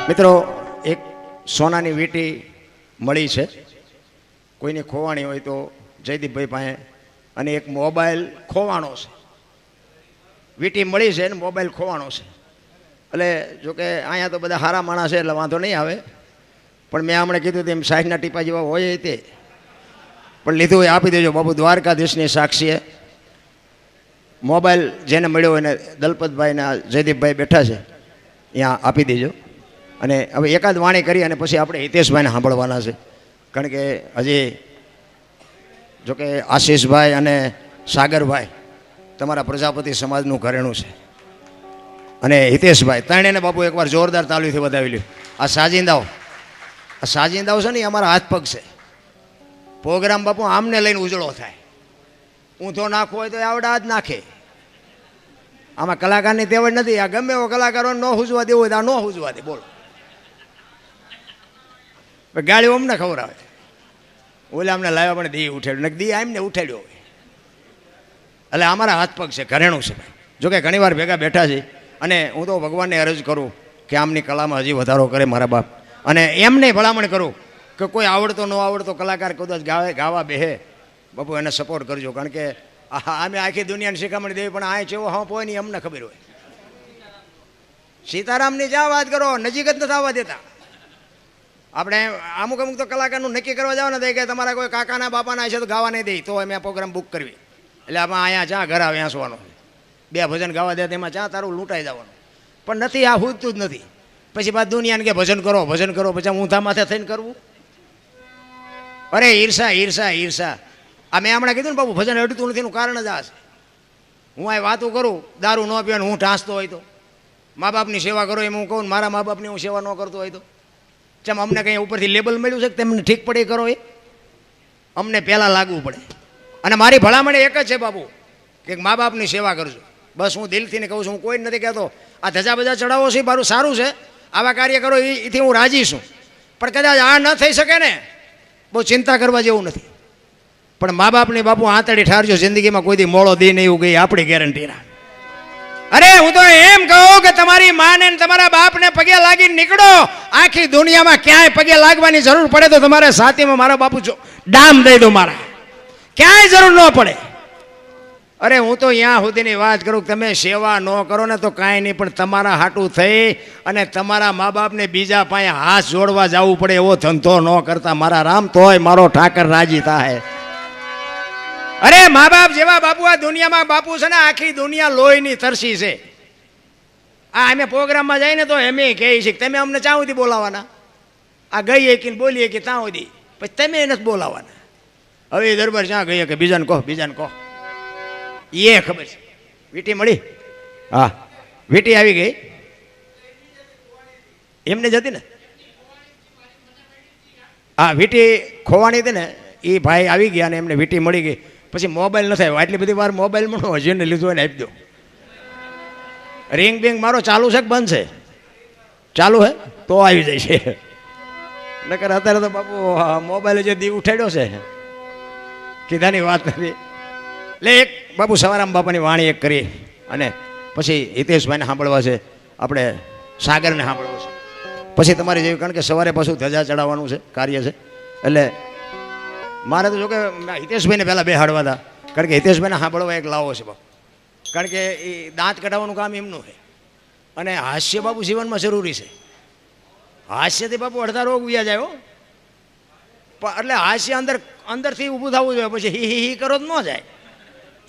મિત્રો એક સોનાની વીંટી મળી છે, કોઈને ખોવાણી હોય તો જયદીપભાઈ પાસે, અને એક મોબાઈલ ખોવાણો છે. વીંટી મળી છે ને મોબાઈલ ખોવાણો છે. એટલે જોકે અહીંયા તો બધા સારા માણસ છે એટલે વાંધો નહીં આવે, પણ મેં હમણાં કીધું તેમ 60ના ટીપા જેવા હોય તે પણ લીધું હોય આપી દેજો બાબુ. દ્વારકાધીશની સાક્ષીએ મોબાઈલ જેને મળ્યો એને દલપતભાઈ ને જયદીપભાઈ બેઠા છે ત્યાં આપી દેજો. અને હવે એકાદ વાણી કરી અને પછી આપણે હિતેશભાઈને સાંભળવાના છે, કારણ કે હજી જોકે આશીષભાઈ અને સાગરભાઈ તમારા પ્રજાપતિ સમાજનું ઘરેણું છે. અને હિતેશભાઈ ત્રણેયને બાપુ એકવાર જોરદાર તાલીથી વધાવી લ્યો. આ સાજિંદાઓ છે ને એ અમારા હાથ પગ છે. પ્રોગ્રામ બાપુ આમને લઈને ઉજળો થાય. ઊંધો નાખવો હોય તો આવડા જ નાખે. આમાં કલાકારની તેવડ નથી. આ ગમે એવો કલાકારો ન હુજવા દેવો હોય તો આ ન હુજવા દે. બોલો ગાડીઓ અમને ખબર આવે. ઓલે અમને લાવ્યા પણ દી ઉઠાડ્યું દી આમને ઉઠાડ્યો હોય. એટલે અમારા હાથ પગ છે, ઘરેણું છે ભાઈ. જોકે ઘણી વાર ભેગા બેઠા છે અને હું તો ભગવાનને અરજ કરું કે આમની કલામાં હજી વધારો કરે મારા બાપ. અને એમને ભલામણ કરું કે કોઈ આવડતો ન આવડતો કલાકાર કદાચ ગાવા બેહે બાપુ એને સપોર્ટ કરજો. કારણ કે અમે આખી દુનિયાને શિખામણ દેવી પણ આ ચેવો હંપ હોય ને અમને ખબર હોય. સીતારામની જ્યાં વાત કરો નજીક જ નથી આવવા દેતા. આપણે અમુક તો કલાકારનું નક્કી કરવા જાવ ને કે તમારા કોઈ કાકાના બાપાના છે તો ગાવા નહીં દે તો અમે આ પ્રોગ્રામ બુક કરવી. એટલે આપણે અહીંયા ચા ઘર આવે આંસવાનો 2 ભજન ગાવા દે તેમાં ચા તારું લૂંટાઈ જવાનું. પણ નથી, આ હુજતું જ નથી. પછી પાછું દુનિયાને કે ભજન કરો પછી ઊંધા માથે થઈને કરવું. અરે ઈર્ષા આ મેં હમણાં કીધું ને બાબુ ભજન અડતું નથી એનું કારણ જ આ છે. હું આ વાતો કરું દારૂ ન પીવાનું હું ઢાંસતો હોય તો, મા બાપની સેવા કરો એમ હું કહું મારા મા બાપની હું સેવા ન કરતો હોય તો ચમ અમને કંઈ ઉપરથી લેબલ મળ્યું છે કે તેમને ઠીક પડે કરો એ અમને પહેલાં લાગવું પડે. અને મારી ભલામણ એક જ છે બાપુ કે મા બાપની સેવા કરજો. બસ હું દિલથી ને કહું છું. હું કોઈ નથી કહેતો આ ધજા બજા ચડાવો છે મારું સારું છે, આવા કાર્ય કરો એથી હું રાજી છું. પણ કદાચ આ ન થઈ શકે ને બહુ ચિંતા કરવા જેવું નથી. પણ મા બાપની બાપુ આંતળી ઠારજો. જિંદગીમાં કોઈ દી મોડો દી નહીં એવું ગઈ આપણી ગેરંટી ના. અરે હું તો એમ કહું કે તમારી માને તમારા બાપને પગે લાગીને નીકળો. આખી દુનિયામાં ક્યાંય પગે લાગવાની જરૂર પડે તો તમારે સાથીમાં મારા બાપુ ડામ દઈ દો. મારા ક્યાંય જરૂર ન પડે. અરે હું તો અહીંયા સુધીની વાત કરું કે તમે સેવા ન કરો ને તો કાંઈ નહીં, પણ તમારા હાટું થઈ અને તમારા મા બાપને બીજા પાસે હાથ જોડવા જવું પડે એવો ધંધો ન કરતા મારા રામ, તોય મારો ઠાકર રાજી થાય. અરે મા બાપ જેવા બાપુ આ દુનિયામાં બાપુ છે ને આખી દુનિયા લોહીની તરસી છે. આ અમે પ્રોગ્રામમાં જઈને તો એમ કહે છે કે તમે અમને ચા સુધી બોલાવાના, આ ગઈએ કે બોલીએ કે ત્યાં સુધી, પછી તમે નથી બોલાવાના. હવે એ દરબાર જ્યાં ગઈએ કે બીજાને કહો એ ખબર છે. વીટી મળી? હા વીટી આવી ગઈ એમને જતી ને. હા વીટી ખોવાણી હતી ને એ ભાઈ આવી ગયા અને એમને વીટી મળી ગઈ. પછી મોબાઈલ નથી આવ્યો. આટલી બધી વાર મોબાઈલ મળો હજીને લીધો ને આપી દો. રિંગ બિંગ મારો ચાલુ છે કે બંધ છે? ચાલુ હે તો આવી જાય છે. નકર અત્યારે તો બાપુ મોબાઈલ જે દી ઉઠાડ્યો છે કીધાની વાત નથી. એટલે એક બાપુ સવારામ બાપાની વાણી એક કરી અને પછી હિતેશભાઈને સાંભળવા છે, આપણે સાગરને સાંભળવા છે, પછી તમારી જેવી. કારણ કે સવારે પાછું ધજા ચડાવવાનું છે કાર્ય છે. એટલે મારે તો જો કે હિતેશભાઈને પહેલાં બેહાડવા હતા. કારણ કે હિતેશભાઈને સાંભળવા એક લાવો છે બાપુ. કારણ કે એ દાંત કઢાવવાનું કામ એમનું છે. અને હાસ્ય બાપુ જીવનમાં જરૂરી છે. હાસ્યથી બાપુ અડધા રોગ વ્યા જાય હો. એટલે હાસ્ય અંદરથી ઊભું થવું જોઈએ. પછી હી કરો તો ન જાય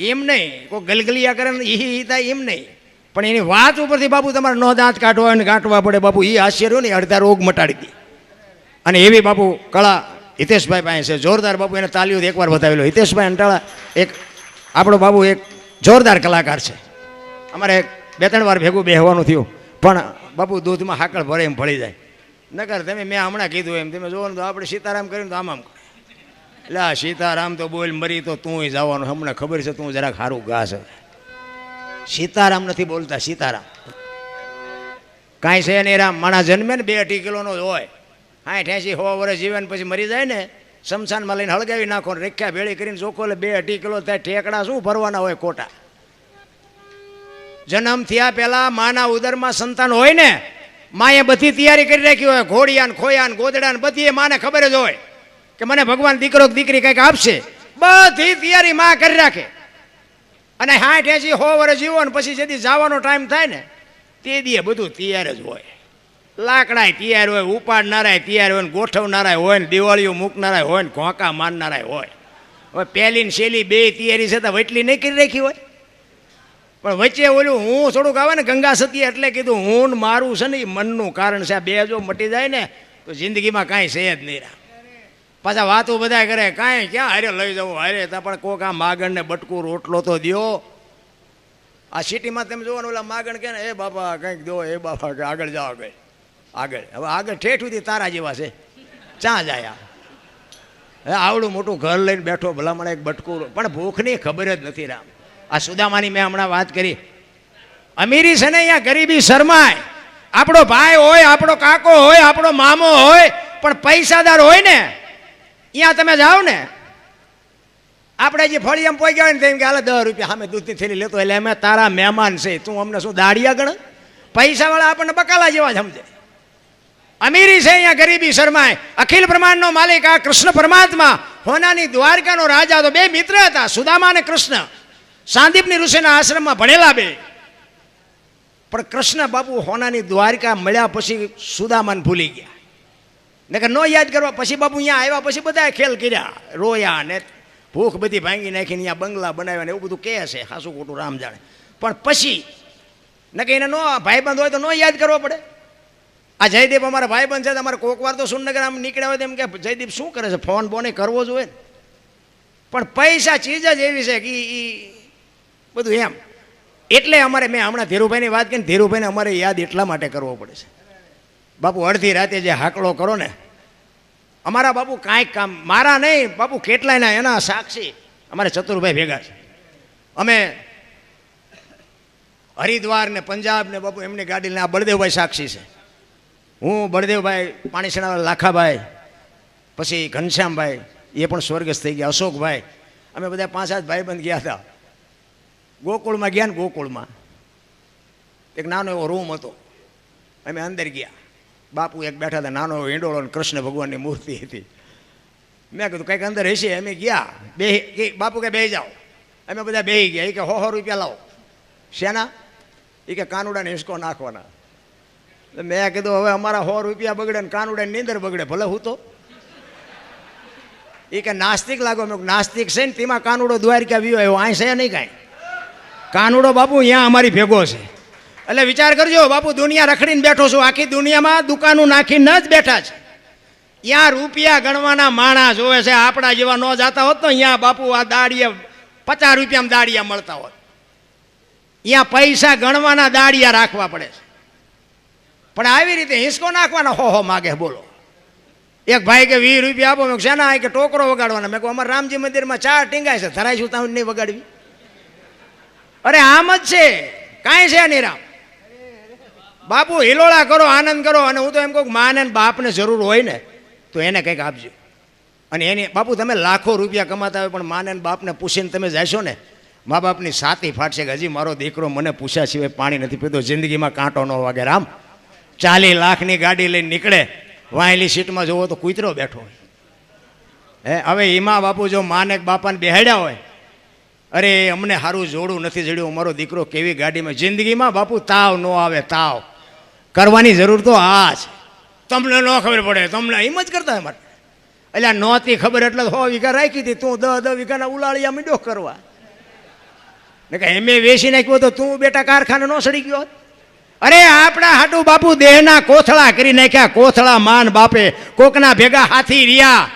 એમ નહીં. કોઈ ગલગલિયા કરે ને હી થાય એમ નહીં. પણ એની વાત ઉપરથી બાપુ તમારે ન દાંત કાઢવા અને ગાંઠવા પડે બાપુ. એ હાસ્ય રહ્યો ને અડધા રોગ મટાડી દે. અને એવી બાપુ કળા હિતેશભાઈ પાસે છે. જોરદાર બાપુ એને તાલીઓથી એકવાર બતાવેલો. હિતેશભાઈ અંટાળા એક આપણો બાબુ એક જોરદાર કલાકાર છે. અમારે 2-3 વાર ભેગું બેહવાનું થયું પણ બાપુ દૂધમાં હાકળ ભરે એમ ભળી જાય. નકર તમે મેં હમણાં કીધું એમ તમે જોવો ને તો આપણે સીતારામ કરીને તો આમ કરે. એટલે આ સીતારામ તો બોલ મરી તો તું જવાનું. હમણાં ખબર છે તું જરાક સારું ગા છે. સીતારામ નથી બોલતા, સીતારામ કાંઈ છે નહીં. રામ માણા જન્મે ને 2-2.5 કિલોનો જ હોય. 60-80-100 વર્ષ જીવે ને પછી મરી જાય ને શમશાનમાં લઈને હળગાવી નાખો ને રેખ્યા ભેળી કરીને ચોખ્ખો. એટલે 2-2.5 કિલો થાય. ઠેકડા શું ભરવાના હોય કોટા. જન્મ થયા પહેલા માના ઉદરમાં સંતાન હોય ને માએ બધી તૈયારી કરી રાખી હોય. ઘોડિયા ને ખોયા ને ગોદડા ને બધી માને ખબર જ હોય કે મને ભગવાન દીકરો દીકરી કંઈક આપશે. બધી તૈયારી માં કરી રાખે. અને 60-80-100 વર્ષ જીવો ને પછી જેથી જવાનો ટાઈમ થાય ને તે દીએ બધું તૈયાર જ હોય. લાકડા તૈયાર હોય, ઉપાડનારાય તૈયાર હોય, ગોઠવનારાય હોય ને દિવાળીઓ મૂકનારાય હોય ને ઘોંકા મારનારાય હોય. હવે પહેલી ને છેલ્લી 2 તૈયારી છે તો વટલી નહીં કરી રાખી હોય. પણ વચ્ચે ઓલું હું થોડુંક આવે ને ગંગા સતી એટલે કીધું હું મારું છે ને એ મનનું કારણ છે. આ 2 જો મટી જાય ને તો જિંદગીમાં કાંઈ છે જ નહીં. પાછા વાતો બધા કરે કાંઈ ક્યાં હારે લઈ જવું હારે તા પણ કોક આ માગણને બટકું રોટલો તો દ્યો. આ સિટીમાં તમે જોવાનું ઓલા માગણ કે ને એ બાપા કંઈક દો, એ બાપા કે આગળ જાઓ, આગળ આગળ. હવે આગળ ઠેઠ સુધી તારા જેવા છે, ચા જાય. હે આવડું મોટું ઘર લઈને બેઠો, ભલામણ એક બટકું, પણ ભૂખની ખબર જ નથી રામ. આ સુદામાની મેં હમણાં વાત કરી. અમીરી છે ને અહીંયા ગરીબી શરમાય. આપણો ભાઈ હોય, આપણો કાકો હોય, આપણો મામો હોય, પણ પૈસાદાર હોય ને અહીંયા તમે જાઓ ને, આપણે જે ફળિયામાં પોઈ ગયા ને તેમ કે હાલે 10 રૂપિયા સામે દૂધની થેલી લેતો, એટલે અમે તારા મહેમાન છે, તું અમને શું દાડિયા ગણ? પૈસાવાળા આપણને બકાલા જેવા જ સમજે. અમીરી છે અહીંયા ગરીબી શરમાય. અખિલ બ્રહ્માંડનો માલિક આ કૃષ્ણ પરમાત્મા, હોનાની દ્વારકાનો રાજા, તો બે મિત્ર હતા, સુદામા અને કૃષ્ણ. સાંદીપની ઋષિના આશ્રમમાં ભણેલા બે. પણ કૃષ્ણ બાપુ હોનાની દ્વારકા મળ્યા પછી સુદામાને ભૂલી ગયા. નકર ન યાદ કરવા પછી બાપુ અહીંયા આવ્યા પછી બધા ખેલ કર્યા, રોયા ને ભૂખ બધી ભાંગી નાખીને અહીંયા બંગલા બનાવ્યા ને એવું બધું કહે છે, ખાસું ખોટું રામ જાણે. પણ પછી નકર એને નો ભાઈબંધ હોય તો ન યાદ કરવો પડે. આ જયદીપ અમારા ભાઈબંધ છે, અમારે કોક વાર તો સુરનગર આમ નીકળ્યા હોય તેમ કે જયદીપ શું કરે છે, ફોન બોને કરવો જોઈએ ને. પણ પૈસા ચીજ જ એવી છે કે એ બધું એમ. એટલે અમારે મેં હમણાં ધીરુભાઈની વાત કરીને, ધીરુભાઈને અમારે યાદ એટલા માટે કરવો પડે છે. બાપુ અડધી રાતે જે હાકડો કરો ને, અમારા બાપુ કાંઈક કામ, મારા નહીં બાપુ કેટલાયના એના સાક્ષી અમારે ચતુરભાઈ ભેગા છે. અમે હરિદ્વાર ને પંજાબ ને બાપુ એમની ગાડીને, આ બળદેવભાઈ સાક્ષી છે, હું બળદેવભાઈ, પાણીસણાવાળા લાખાભાઈ, પછી ઘનશ્યામભાઈ એ પણ સ્વર્ગસ્થ થઈ ગયા, અશોકભાઈ, અમે બધા 5-7 ભાઈબંધ ગયા હતા. ગોકુળમાં ગયા ને, ગોકુળમાં એક નાનો એવો રૂમ હતો, અમે અંદર ગયા. બાપુ એક બેઠા હતા, નાનો એવો ઈંડોળો ને કૃષ્ણ ભગવાનની મૂર્તિ હતી. મેં કીધું કંઈક અંદર હશે. અમે ગયા, બે બાપુ કે બેસી જાઓ. અમે બધા બેસી ગયા. એ કે 100 રૂપિયા લાવો. શેના? એ કે કાનુડાને હિંચકો નાખવાના. મેં કીધું હવે અમારા 100 રૂપિયા બગડે ને કાનુડાની નીંદર બગડે, ભલે હું તો. એ કે નાસ્તિક લાગો. મેં નાસ્તિક છે ને તેમાં કાનુડો દ્વારકા વ્યો આવ્યો, અહીં છે નહીં કાંઈ. કાનુડો બાપુ અહીંયા અમારી ભેગો છે. એટલે વિચાર કરજો બાપુ, દુનિયા રખડીને બેઠો છું, આખી દુનિયામાં દુકાનો નાખીને જ બેઠા છે. ત્યાં રૂપિયા ગણવાના માણા જોવે છે. આપણા જેવા ન જાતા હોત તો અહીંયા બાપુ આ દાડિયા 50 રૂપિયામાં દાડિયા મળતા હોત. અહીંયા પૈસા ગણવાના દાડિયા રાખવા પડે છે. પણ આવી રીતે હિંચકો નાખવાના હો માગે. બોલો. એક ભાઈ કે 20 રૂપિયા આપો. મેં શેના? કે ટોકરો વગાડવાના. મેં કહું અમારા રામજી મંદિરમાં 4 ટીંગાય છે, ધરાઈશું તમે નહીં વગાડવી? અરે આમ જ છે, કાંઈ છે નહીં રામ. બાપુ હિલોળા કરો, આનંદ કરો. અને હું તો એમ કહું માને બાપને જરૂર હોય ને તો એને કંઈક આપજો. અને એની બાપુ તમે લાખો રૂપિયા કમાતા હોય પણ માને બાપને પૂછીને તમે જશો ને, મા બાપની છાતી ફાટશે કે હજી મારો દીકરો મને પૂછ્યા સિવાય પાણી નથી પીતો, જિંદગીમાં કાંટો ન વાગે. રામ 40 લાખની ગાડી લઈને નીકળે, વાયેલી સીટમાં જોવો તો કૂતરો બેઠો હોય. હવે એમાં બાપુ જો માને બાપાને બેહાડ્યા હોય, અરે અમને સારું જોડું નથી જડ્યું, મારો દીકરો કેવી ગાડીમાં. જિંદગીમાં બાપુ તાવ ન આવે. તાવ કરવાની જરૂર તો આ છે. તમને ન ખબર પડે, તમને એમ જ કરતા અમારે. એટલે નહોતી ખબર એટલે 100 વીઘા રાખી હતી, તું 10 વીઘાના ઉલાળિયા મીંડો કરવા. ને કે એમે વેચી નાખ્યો તો તું બેટા કારખાને ન સડી ગયો. અરે આપણા હાટુ બાપુ દેહના કોથળા કરી નાખ્યા. કોથળા માન બાપે કોકના ભેગા હાથી રહ્યા.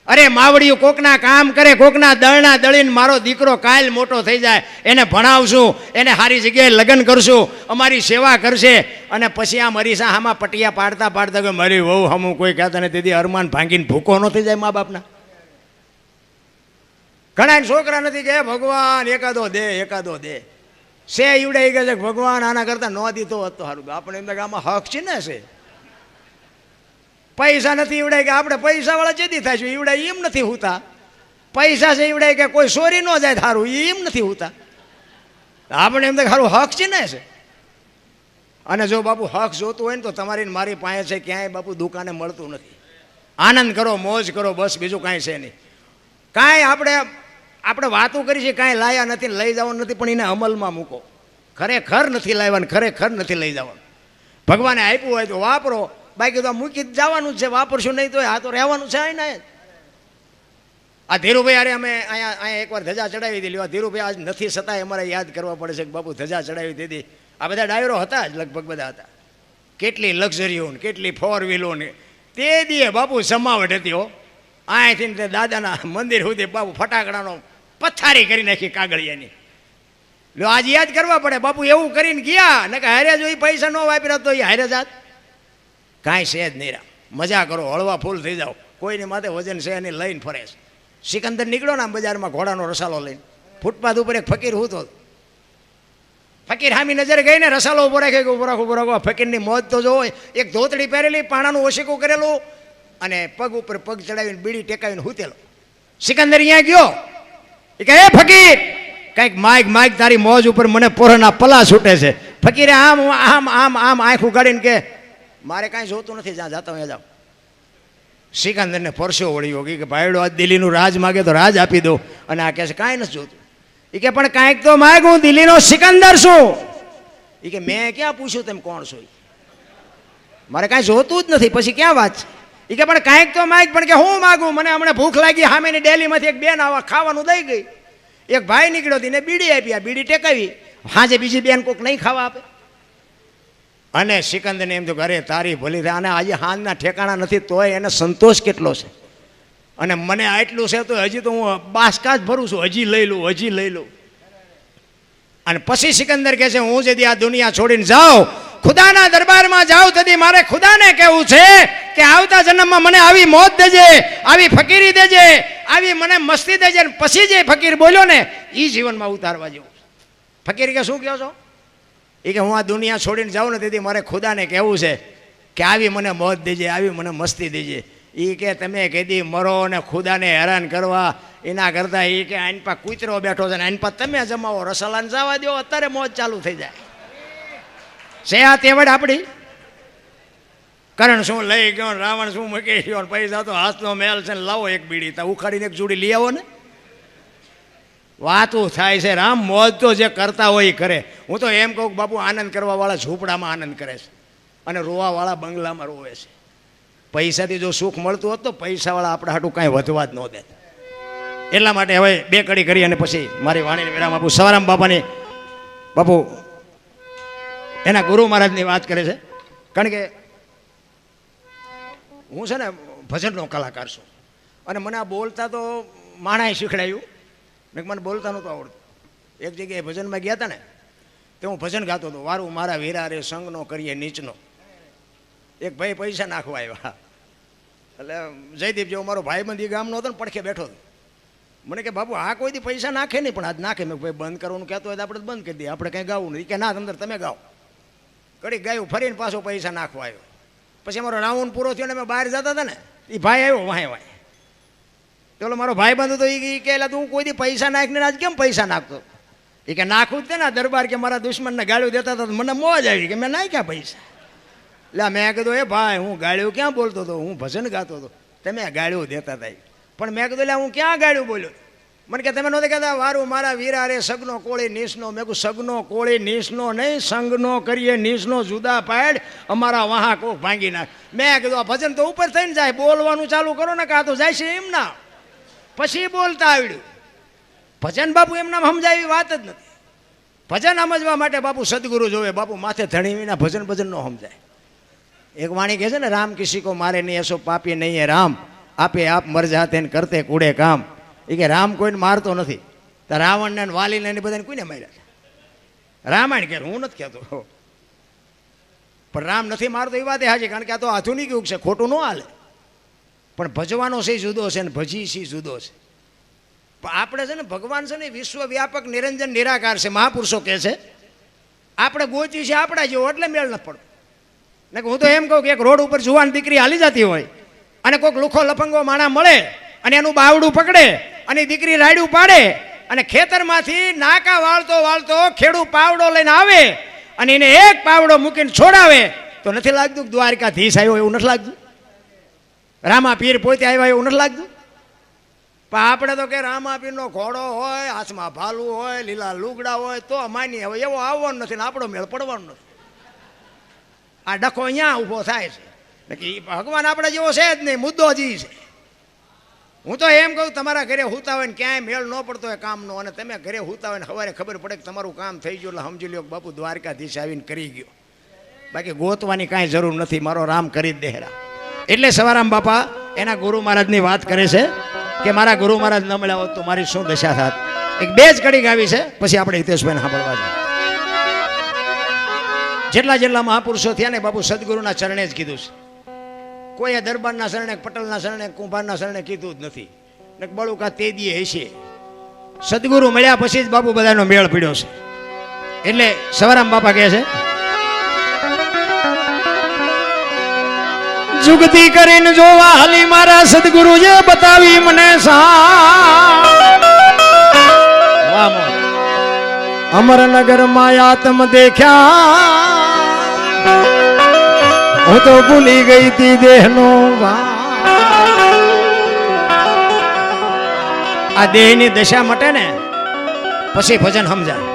અરે માવડિયું કોકના કામ કરે, કોકના દળના દળીને મારો દીકરો કાલ મોટો થઈ જાય, એને ભણાવશું, એને સારી જગ્યાએ લગ્ન કરશું, અમારી સેવા કરશે. અને પછી આ મરીસા આમાં પટિયા પાડતા પાડતા કે મારી વહુ હમું કોઈ કહેતા ને તેથી અરમાન ભાંગીને ભૂકો ન થઈ જાય મા બાપના. ઘણા છોકરા નથી કે ભગવાન એકાદો દે, એકાદો દે. સે ઈવડે કે છે ભગવાન આના કરતા ન દીધો હોત તો સારું. આપણે એમ કે આમાં હક છે ને. છે પૈસા નથી ઈવડાય કે આપણે પૈસા વાળા જેદી થાય છે ઈવડાય એમ નથી હોતા. પૈસા છે ઈવડાય કે કોઈ ચોરી ન જાય સારું એમ નથી હોતા. આપણે એમ તો સારું હક છે ને. છે અને જો બાપુ હક જોતું હોય ને તો તમારી મારી પાસે છે, ક્યાંય બાપુ દુકાને મળતું નથી. આનંદ કરો, મોજ કરો, બસ બીજું કાંઈ છે નહીં. કાંઈ આપણે વાતો કરી છે, કાંઈ લાયા નથી, લઈ જવાનું નથી, પણ એને અમલમાં મૂકો. ખરેખર નથી લાવવાનું, ખરેખર નથી લઈ જવાનું. ભગવાને આપ્યું હોય તો વાપરો, બાકી તો મૂકી જવાનું જ છે. વાપરશું નહીં તો આ તો રહેવાનું છે. ને આ ધીરુભાઈ અરે અમે અહીંયા એકવાર ધજા ચડાવી દીધી. ધીરુભાઈ આજ નથી છતાંય અમારે યાદ કરવા પડે છે કે બાપુ ધજા ચડાવી દીધી. આ બધા ડાયરો હતા જ, લગભગ બધા હતા. કેટલી લક્ઝરીઓ ને કેટલી 4 વ્હીલો ને તે દીએ બાપુ જમાવટ હતી. હો અહીંથી ને દાદાના મંદિર સુધી બાપુ ફટાકડાનો પથારી કરી નાખી કાગળિયાની. લો આજ યાદ કરવા પડે. બાપુ એવું કરીને ગયા ને કે હારે જો એ પૈસા ન વાપર્યા તો એ હારે જાત. કાંઈ છે જ નહીં રામ. મજા કરો, હળવા ફૂલ થઈ જાઓ. કોઈની માથે વજન છે એને લઈને ફરે છે. સિકંદર નીકળ્યો ને બજારમાં ઘોડાનો રસાલો લઈને, ફૂટપાથ ઉપર એક ફકીર હું તો ફકીર હામી નજરે ગઈ ને રસાલો ઉભો રાખે, ઉભો રાખો. ફકીરની મોજ તો જોવો. એક ધોતડી પહેરેલી, પાણાનું ઓશીકું કરેલું અને પગ ઉપર પગ ચડાવીને બીડી ટેકાવીને હૂતેલો. સિકંદર અહીંયા ગયો એ કે હે ફકીર, કંઈક માઈક તારી મોજ ઉપર મને પોરના પલા છૂટે છે. ફકીરે આમ આમ આમ આમ આંખ ઉગાડીને કે મારે કાંઈ જોતું નથી, જ્યાં જાતા અહીંયા જાઓ. સિકંદરને પરસો વળ્યો કે ભાઈડો આજ દિલ્હીનું રાજ માગે તો રાજ આપી દો, અને આ કહે છે કાંઈ નથી જોતું. એ કે પણ કાંઈક તો માગ, હું દિલ્હીનો સિકંદર છું. એ કે મેં ક્યાં પૂછ્યું તેમ કોણ છો? મારે કાંઈ જોતું જ નથી, પછી ક્યાં વાત છે? એ કે પણ કાંઈક તો માગ, પણ કે હું માગું? મને હમણાં ભૂખ લાગી, સામેની ડેલીમાંથી એક બેન આવા ખાવાનું દઈ ગઈ. એક ભાઈ નીકળ્યો તેને બીડી આપી, આ બીડી ટેકાવી. હાજે બીજી બેન કોક નહીં ખાવા આપે. અને સિકંદરને એમ તો ઘરે તારી ભલી થાય, અને આજે હાંજના ઠેકાણા નથી તોય એને સંતોષ કેટલો છે. અને મને આટલું છે તો હજી તો હું બાસકા જ ભરું છું, હજી લઈ લઉં. અને પછી સિકંદર કહે છે હું જેથી આ દુનિયા છોડીને જાઉં, ખુદાના દરબારમાં જાઉં, તેથી મારે ખુદાને કહેવું છે કે આવતા જન્મમાં મને આવી મોત દેજે, આવી ફકીરી દેજે, આવી મને મસ્તી દેજે. પછી જે ફકીર બોલ્યો ને એ જીવનમાં ઉતારવા જેવું. ફકીર કે શું કહો છો? એ કે હું આ દુનિયા છોડીને જાઉં ને તેથી મારે ખુદાને કહેવું છે કે આવી મને મોત દેજે, આવી મને મસ્તી દેજે. એ કે તમે કીધી મરો ને ખુદાને હેરાન કરવા, એના કરતાં એ કે આઈન પા કૂતરો બેઠો છે ને આઈન પા તમે જમાવો, રસલાને જવા દો, અત્યારે મોજ ચાલુ થઈ જાય છે. આ તેવડ આપણી. કરણ શું લઈ ગયો, રાવણ શું મૂકી ગયો, પૈસા તો હાથનો મેલ છે ને લાવો એક બીડી, તો ઉખાડીને એક જોડી લઈ આવો ને. વાતું થાય છે રામ. મોજ તો જે કરતા હોય એ કરે. હું તો એમ કહું બાપુ આનંદ કરવાવાળા ઝૂંપડામાં આનંદ કરે છે અને રોવાવાળા બંગલામાં રોવે છે. પૈસાથી જો સુખ મળતું હોત તો પૈસાવાળા આપણા હાટું કાંઈ વધવા જ ન દે. એટલા માટે હવે બે કડી કરી અને પછી મારી વાણીને વિરામ આપું. સવારામ બાપાની બાપુ એના ગુરુ મહારાજની વાત કરે છે. કારણ કે હું છે ને ભજનનો કલાકાર છું, અને મને આ બોલતા તો માણાએ શીખડાયું ને મને બોલતા નહોતું આવડતું. એક જગ્યાએ ભજનમાં ગયા હતા ને તો હું ભજન ગાતો હતો, વારું મારા વીરા રે સંગનો કરીએ નીચનો. એક ભાઈ પૈસા નાખવા આવ્યા, એટલે જયદીપ જેવો મારો ભાઈબંધ એ ગામનો હતો ને પડખે બેઠો હતો. મને કે બાપુ આ કોઈ દી પૈસા નાખે નહીં, પણ આજ નાખે. મેં ભાઈ બંધ કરવાનું કહેતો હોય તો આપણે બંધ કરી દઈએ, આપણે કંઈ ગાવું નહીં. કે ના અંદર તમે ગાઓ. કડી ગાયું, ફરીને પાછો પૈસા નાખવા આવ્યો. પછી અમારો રાઉન્ડ પૂરો થયો ને અમે બહાર જતા હતા ને, એ ભાઈ આવ્યો વાંહે. પેલો મારો ભાઈ બંધ હતો, એ કે તું કોઈ દી પૈસા નાખને આજ કેમ પૈસા નાખતો? એ કે નાખવું જ તે ને દરબાર કે મારા દુશ્મનને ગાળ્યું દેતા હતા, મને મોજ આવી કે મેં નાખ્યા પૈસા. એટલે મેં કીધું એ ભાઈ હું ગાળ્યું ક્યાં બોલતો હતો, હું ભજન ગાતો હતો, તમે ગાળ્યું દેતા હતા. પણ મેં કીધું એટલે હું ક્યાં ગાળ્યું બોલ્યો? મને કે તમે નહોતા કહેતા વારું મારા વીરા રે સગનો કોળી નીસનો. મેં કહું સગનો કોળી નીસનો નહીં, સંગનો કરીએ નીસનો જુદા પાડ, અમારા વાહા કોક ભાંગી નાખ. મેં કીધું આ ભજન તો ઉપર થઈને જાય, બોલવાનું ચાલુ કરો ને કાં તો જાય છે એમ ના. પછી બોલતા આવડ્યું. ભજન બાપુ એમના સમજાય એવી વાત જ નથી. ભજન સમજવા માટે બાપુ સદગુરુ જોવે. બાપુ માથે ધણી વિના ભજન ન સમજાય. એક વાણી કહે છે ને રામ કિસી કો મારે નહીં એસો પાપી નહીં હે રામ, આપે આપ મર જાતે ને કરતે કૂડે કામ. એ કે રામ કોઈને મારતો નથી. તો રાવણને વાલીને એને બધાને કોઈને માર્યા? રામાયણ કે હું નથી કહેતો, પણ રામ નથી મારતો એ વાત એ હાજી. કારણ કે આ તો આધુનિક યુગ છે, ખોટું ન હાલે. પણ ભજવાનો છે જુદો છે ને ભજી સી જુદો છે. પણ આપણે છે ને ભગવાન છે ને વિશ્વવ્યાપક નિરંજન નિરાકાર છે. મહાપુરુષો કહે છે આપણે ગોચી છે આપણા જેવો, એટલે મેળ ન પડતો. ને હું તો એમ કહું કે એક રોડ ઉપર જુવાન દીકરી હાલી જતી હોય અને કોઈક લુખો લફંગો માણા મળે અને એનું બાવડું પકડે અને દીકરી રાયડું પાડે અને ખેતરમાંથી નાકા વાળતો વાળતો ખેડૂ પાવડો લઈને આવે અને એને એક પાવડો મૂકીને છોડાવે તો નથી લાગતું દ્વારકાધીશ આવ્યો એવું નથી લાગતું? રામા પીર પોતે આવ્યા એવું નથી લાગતું? પણ આપણે તો કે રામા પીરનો ઘોડો હોય, હાથમાં ભાલું હોય, લીલા લુગડા હોય તો માની હવે એવો આવવાનો નથી ને આપણો મેળ પડવાનો નથી. આ ડખો અહીંયા ઊભો થાય છે કે ભગવાન આપણે જેવો છે જ નહીં, મુદ્દો જ છે. હું તો એમ કહું તમારા ઘરે હુતા હોય ને ક્યાંય મેળ ન પડતો હોય કામનો, અને તમે ઘરે હુતા હોય ને સવારે ખબર પડે કે તમારું કામ થઈ ગયું, એટલે સમજી લો કે બાપુ દ્વારકાધીશ આવીને કરી ગયો. બાકી ગોતવાની કાંઈ જરૂર નથી, મારો રામ કરી જ દેહરા. એટલે સવારામ બાપા એના ગુરુ મહારાજની વાત કરે છે કે મારા ગુરુ મહારાજ ન મળ્યા હોત તો મારી શું દશા થાત. એક બે જ કડી ગાવી છે, પછી આપણે હિતેશભાઈને સાંભળવા છે. જેટલા મહાપુરુષો થયા ને બાપુ સદગુરુના ચરણે જ કીધું છે. કોઈએ દરબારના શરણે, પટેલના શરણે, કુંભારના શરણે કીધું જ નથી. ને બળુકા તે દીએ હશે. સદગુરુ મળ્યા પછી જ બાપુ બધાનો મેળ પીડ્યો છે. એટલે સવારામ બાપા કહે છે, જુગતી કરીને જોવા હાલી મારા સદગુરુ જે બતાવી મને અમરનગર માં આત્મ દેખ્યા હું તો ભૂલી ગઈ તી દેહનો આ દેહની દશા મટે ને પછી ભજન સમજાય.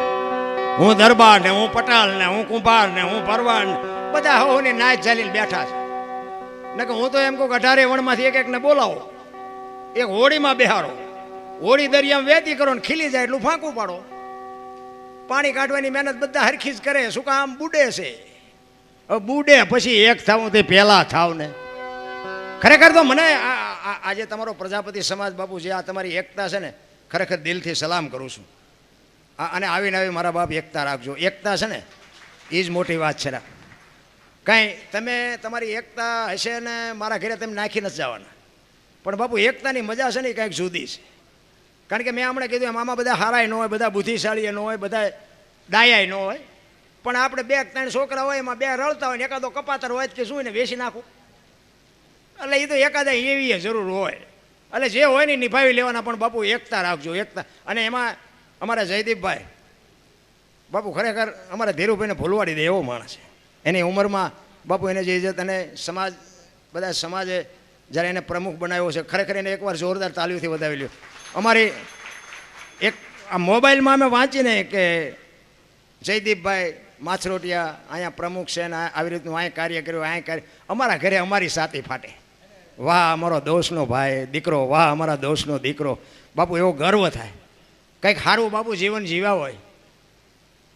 હું દરબાર ને હું પટાલ ને હું કુંભાર ને હું ભરવાડ ને બધા હોની નાચ ચાલીને બેઠા છે. ને હું તો એમ કહું 18 વણમાંથી એક ને બોલાવો, એક હોળીમાં બેહારો, હોળી દરિયામાં વેતી કરો ને ખીલી જાય એટલું ફાંકું પાડો. પાણી કાઢવાની મહેનત બધા હરખી જ કરે. શું કામ? બુડે છે. બુડે પછી એક થાવ તે પહેલા થાવ ને. ખરેખર તો મને આજે તમારો પ્રજાપતિ સમાજ બાપુ જે આ તમારી એકતા છે ને, ખરેખર દિલથી સલામ કરું છું. અને આવીને આવી મારા બાપ એકતા રાખજો. એકતા છે ને એ જ મોટી વાત છે. કાંઈ તમે તમારી એકતા હશે ને મારા ઘરે તમે નાખી નથી જવાના, પણ બાપુ એકતાની મજા છે ને એ કાંઈક જુદી છે. કારણ કે મેં હમણાં કીધું એમ આમાં બધા હારાય ન હોય, બધા બુદ્ધિશાળી ન હોય, બધા ડાયાય ન હોય, પણ આપણે 2-3 છોકરા હોય એમાં 2 રળતા હોય ને એકાદો કપાતર હોય કે શું ને વેચી નાખું. એટલે એ તો એકાદા એવી જરૂર હોય. એટલે જે હોય ને નિભાવી લેવાના, પણ બાપુ એકતા રાખજો, એકતા. અને એમાં અમારા જયદીપભાઈ બાપુ ખરેખર અમારા ધીરુભાઈને ભૂલવાડી દે એવો માણસ છે. એની ઉંમરમાં બાપુ એને જે ઇજ્જત અને સમાજ બધા સમાજે જ્યારે એને પ્રમુખ બનાવ્યો છે, ખરેખર એને એકવાર જોરદાર તાલીઓથી વધાવી લ્યો. અમારી એક આ મોબાઈલમાં અમે વાંચીને કે જયદીપભાઈ માછરોટિયા અહીંયા પ્રમુખ છે ને આવી રીતનું અહીં કાર્ય કર્યું, અહીં કાર્ય. અમારા ઘરે અમારી સાથી ફાટે. વાહ અમારો દોસ્તનો ભાઈ દીકરો, વાહ અમારા દોસ્તનો દીકરો. બાપુ એવો ગર્વ થાય. કંઈક સારું બાપુ જીવન જીવ્યા હોય,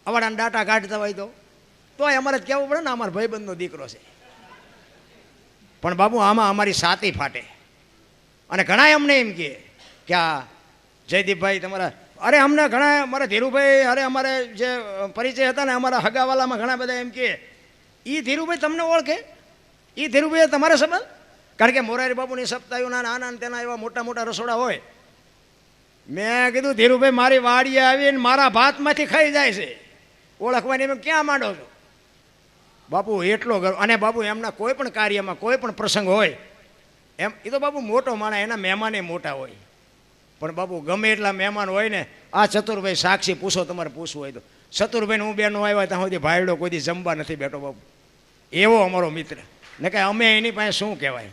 અવાડાના ડાટા કાઢતા હોય તોય અમારે જ કહેવું પડે ને અમારા ભાઈબંધનો દીકરો છે. પણ બાપુ આમાં અમારી સાથી ફાટે. અને ઘણા અમને એમ કહે કે આ જયદીપભાઈ તમારા, અરે અમને ઘણા અમારા ધીરુભાઈ, અરે અમારે જે પરિચય હતા ને અમારા હગાવાલામાં ઘણા બધા એમ કહે, એ ધીરુભાઈ તમને ઓળખે, એ ધીરુભાઈ તમારા સંબંધ. કારણ કે મોરારી બાપુની સપ્તાહીઓના આના તેના એવા મોટા મોટા રસોડા હોય. મેં કીધું ધીરુભાઈ મારી વાડીએ આવીને મારા ભાતમાંથી ખાઈ જાય છે, ઓળખવાની એમ ક્યાં માંડો છો? બાપુ એટલો ગર્વ. અને બાપુ એમના કોઈ પણ કાર્યમાં કોઈ પણ પ્રસંગ હોય એમ, એ તો બાપુ મોટો માણસ, એના મહેમાને મોટા હોય. પણ બાપુ ગમે એટલા મહેમાન હોય ને, આ ચતુરભાઈ સાક્ષી પૂછો તમારે પૂછવું હોય તો, ચતુરભાઈને હું બેનો આવ્યા ત્યાં સુધી ભાઈડો કોઈ દી જમવા નથી બેઠો બાપુ. એવો અમારો મિત્ર. ને કે અમે એની પાસે શું કહેવાય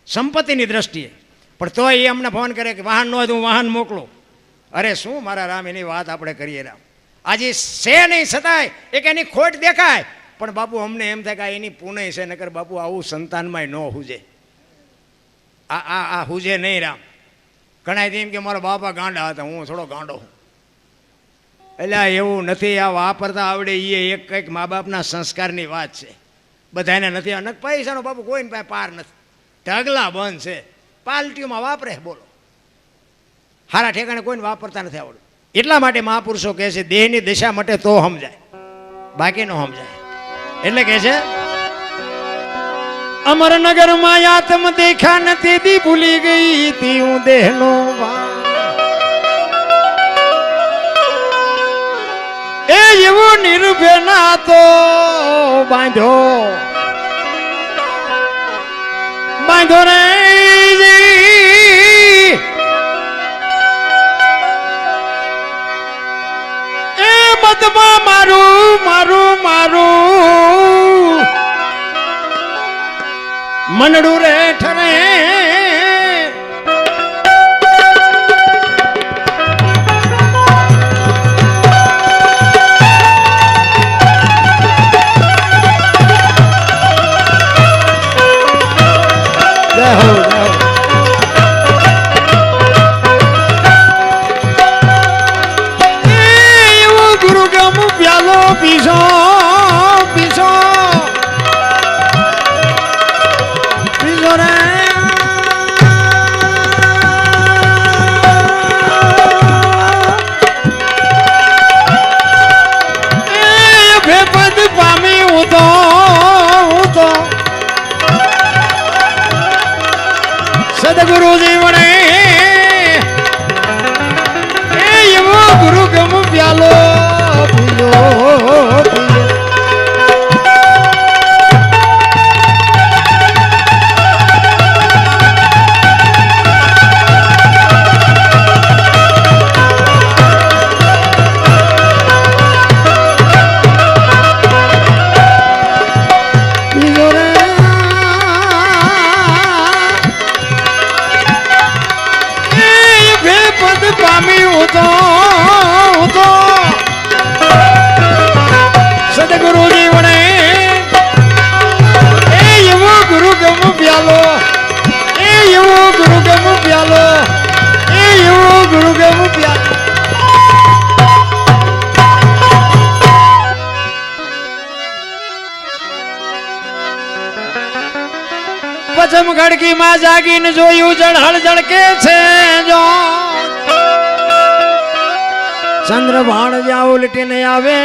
સંપત્તિની દ્રષ્ટિએ, પણ તોય એ અમને ફોન કરે કે વાહન ન હોય તો હું વાહન મોકલું. અરે શું મારા રામ એની વાત આપણે કરીએ રામ. આજે છે નહીં છતાંય એક એની ખોટ દેખાય, પણ બાપુ અમને એમ થાય કે એની પુણ્ય છે, નકર બાપુ આવું સંતાનમાંય ન હુજે. આ હુજે નહીં રામ. ઘણા એમ કે મારા બાપા ગાંડા હતા, હું થોડો ગાંડો હું. એટલે એવું નથી. આ વાપરતા આવડે એ એક કંઈક મા બાપના સંસ્કારની વાત છે. બધાને નથી. અને પૈસાનો બાપુ કોઈને પાસે પાર નથી. ઢગલા બંધ છે, પાલટીઓમાં વાપરે. બોલો હારા ઠેકાણે કોઈને વાપરતા નથી આવડતું. એટલા માટે મહાપુરુષો કહે છે દેહની દિશા માટે તો સમજાય, બાકી ન સમજાય. એટલે કહે છે અમરનગર માં આત્મ દેખા નથી દી ભૂલી ગઈ તી હું દેહનો એ એવો નિર્ભય ના તો બાંધો રે એ મતમાં મારું મનડું રે ઠરે. એવું ગુરુગમ પ્યાલો પીસો પીસો પીસો રે ચમ ખડકી માં જાગીને જોયું જળહળ જળકે છે જો ચંદ્ર ભાણ જ્યાં ઉલટીને આવે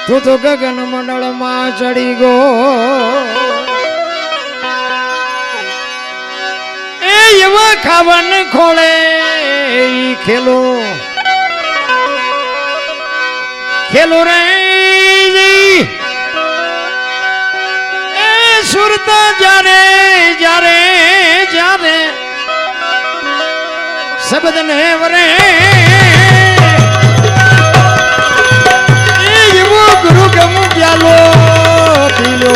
તું તો ગગન મંડળ માં ચડી ગો એ એવા ખાવન ખોળે ખેલો ખેલો રે એ સુરતા જ્યારે જ્યારે જ્યારે શબ્દ ને વરે એવો ગુરુ ગમ પ્યાલો પીલો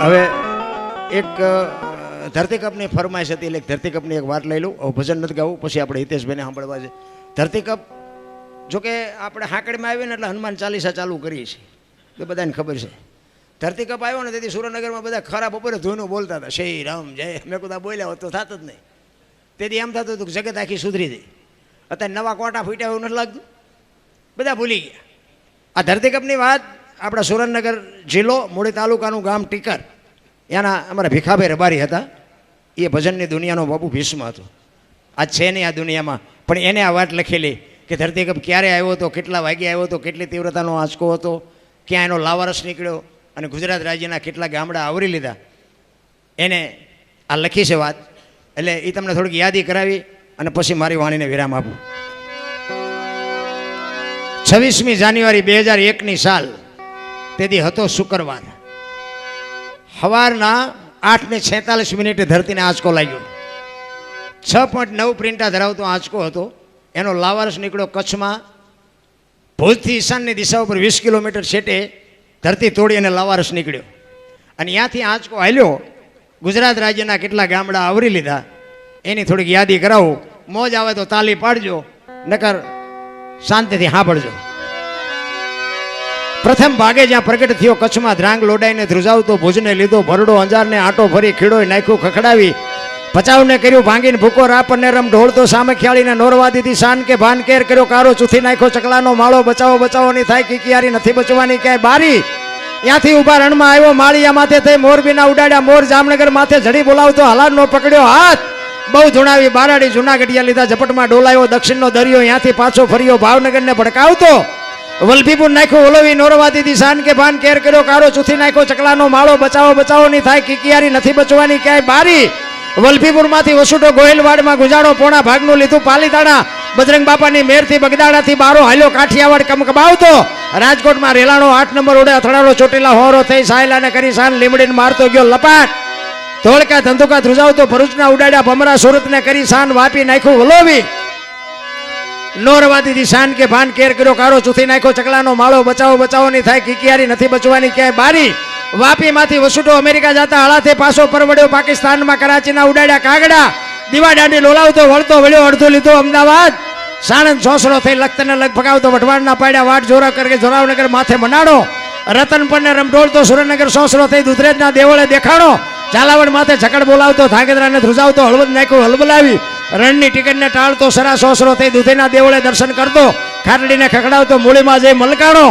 હવે એક ધરતીકપની ફરમાઈશ હતી એટલે ધરતીકપની એક વાત લઈ લઉં. હવે ભજન નથી ગાવું, પછી આપણે હિતેશભાઈને સાંભળવા છે. ધરતીકપ જોકે આપણે હાંકડીમાં આવીએ ને એટલે હનુમાન ચાલીસા ચાલુ કરીએ છીએ, તો બધાને ખબર છે. ધરતીકપ આવ્યો ને તેથી સુરેન્દ્રનગરમાં બધા ખરા બપોરે ધોઈનું બોલતા હતા, શ્રી રામ જય. મેં કદાચ બોલ્યા હોત તો થાત જ નહીં. તેથી એમ થતું હતું કે જગત આખી સુધરી જાય. અત્યારે નવા કોટા ફૂટ્યા એવું નથી લાગતું, બધા ભૂલી ગયા. આ ધરતીકપની વાત આપણા સુરેન્દ્રનગર જિલ્લો મૂળી તાલુકાનું ગામ ટીકર, એના અમારા ભીખાભાઈ રબારી હતા. એ ભજનની દુનિયાનો બાપુ ભીષ્મ હતો. આજ છે નહીં આ દુનિયામાં, પણ એને આ વાત લખેલી કે ધરતીકપ ક્યારે આવ્યો હતો, કેટલા વાગે આવ્યો હતો, કેટલી તીવ્રતાનો આંચકો હતો, ક્યાં એનો લાવારસ નીકળ્યો અને ગુજરાત રાજ્યના કેટલા ગામડા આવરી લીધા. એને આ લખી છે વાત, એટલે એ તમને થોડીક યાદી કરાવી અને પછી મારી વાણીને વિરામ આપું. 26મી જાન્યુઆરી 2001ની સાલ, તેથી હતો શુક્રવાર. સવારના 8:46 ધરતીને આંચકો લાગ્યો. 6.9 પ્રિન્ટા ધરાવતો આંચકો હતો. એનો લાવારસ નીકળ્યો કચ્છમાં. ભુજથી ઈશાનની દિશા ઉપર 20 કિલોમીટર છેટે ધરતી તોડી અને લાવારસ નીકળ્યો. અને ત્યાંથી આંચકો હાલ્યો, ગુજરાત રાજ્યના કેટલા ગામડા આવરી લીધા. એની થોડીક યાદી કરાવું. મોજ આવે તો તાલી પાડજો, નકર શાંતિથી સાંભળજો. પ્રથમ ભાગે જ્યાં પ્રગટ થયો કચ્છમાં ધ્રાંગ લોડાઈને ધ્રુજાવતો, ભુજને લીધો ભરડો, અંજારને આંટો ફરી ખીડોય નાખ્યું ખખડાવી, ભચાઉને કર્યું ભાંગીને ભૂકો, રાપરને રમ ઢોળતો, સામે ખ્યાળીને નોરવાદીથી શાન કે ભાન કેર કર્યો, કારો ચૂથી નાખ્યો ચકલાનો માળો, બચાવો બચાવો ની થાય કિકિયારી નથી બચવાની ક્યાંય બારી. ત્યાંથી ઉભા રણમાં આવ્યો, માળિયા માથે થઈ મોરબીના ઉડાડ્યા મોર, જામનગર માથે જડી બોલાવતો, હલારનો પકડ્યો હાથ, બહુ ધુણાવી બારાડી જુનાગઢિયા લીધા, ઝપટમાં ડોલાયો દક્ષિણનો દરિયો, ત્યાંથી પાછો ફર્યો ભાવનગરને ભડકાવતો, વલભીપુર નાખ્યો ઓલોવી, નોરવાદીથી શાન કે ભાન કેર કર્યો, કારો ચૂથી નાખ્યો ચકલાનો માળો, બચાવો બચાવો ની થાય કિકિયારી નથી બચવાની ક્યાંય બારી. વલભીપુરમાંથી વસુટો ગોહિલવાડમાં ગુજારો, પોણા ભાગનું લીધું પાલીતાણા, બજરંગ બાપાની મેરથી બગદાડાથી બારો હાલ્યો, કાઠિયાવાડ કમકબાવતો, રાજકોટમાં રેલાણો 8 નંબર ઉડે, અથડાડો ચોટીલા હોરો થઈ, સાયલાને કરી શાન લીમડીને મારતો ગયો લપાટ, ધોળકા ધંધુકા ધ્રુજાવતો, ભરૂચના ઉડાડ્યા ભમરા, સુરતને કરી શાન વાપી નાખ્યું વલોવી, નોરવાદીથી શાન કે ભાન કેર કર્યો, કારો ચૂથી નાખ્યો ચકલાનો માળો, બચાવો બચાવો ની થાય કિકિયારી નથી બચવાની ક્યાંય બારી. વાપીમાંથી વસુટો અમેરિકા જતા હળાથી પાછો પરવડ્યો, પાકિસ્તાનમાં કરાચીના ઉડાડ્યા કાગડા, દીવા દાંડી લોલાવતો, વળતો વળ્યો અડધો લીધો અમદાવાદ, સાણંદ સોસરો થઈ લખતરને લગ ફગાવતો, વઢવાણના પાડ્યા વાટ જોરા કરી જોરાવનગર માથે મનાડો, રતનપરને રમઢોળતો, સુરેન્દ્રનગર સોસરો થઈ દુધરેજના દેવળે દેખાણો, ઝાલાવાડ માથે ઝકડ બોલાવતો, ધાંગધ્રાને ધ્રુજાવતો, હળવદ નાખ્યું હલબલાવી, રણની ટિકિટને ટાળતો, સરા સોસરો થઈ દુધેના દેવળે દર્શન કરતો, ખાટડીને ખખડાવતો, મૂળીમાં જઈ મલકાણો,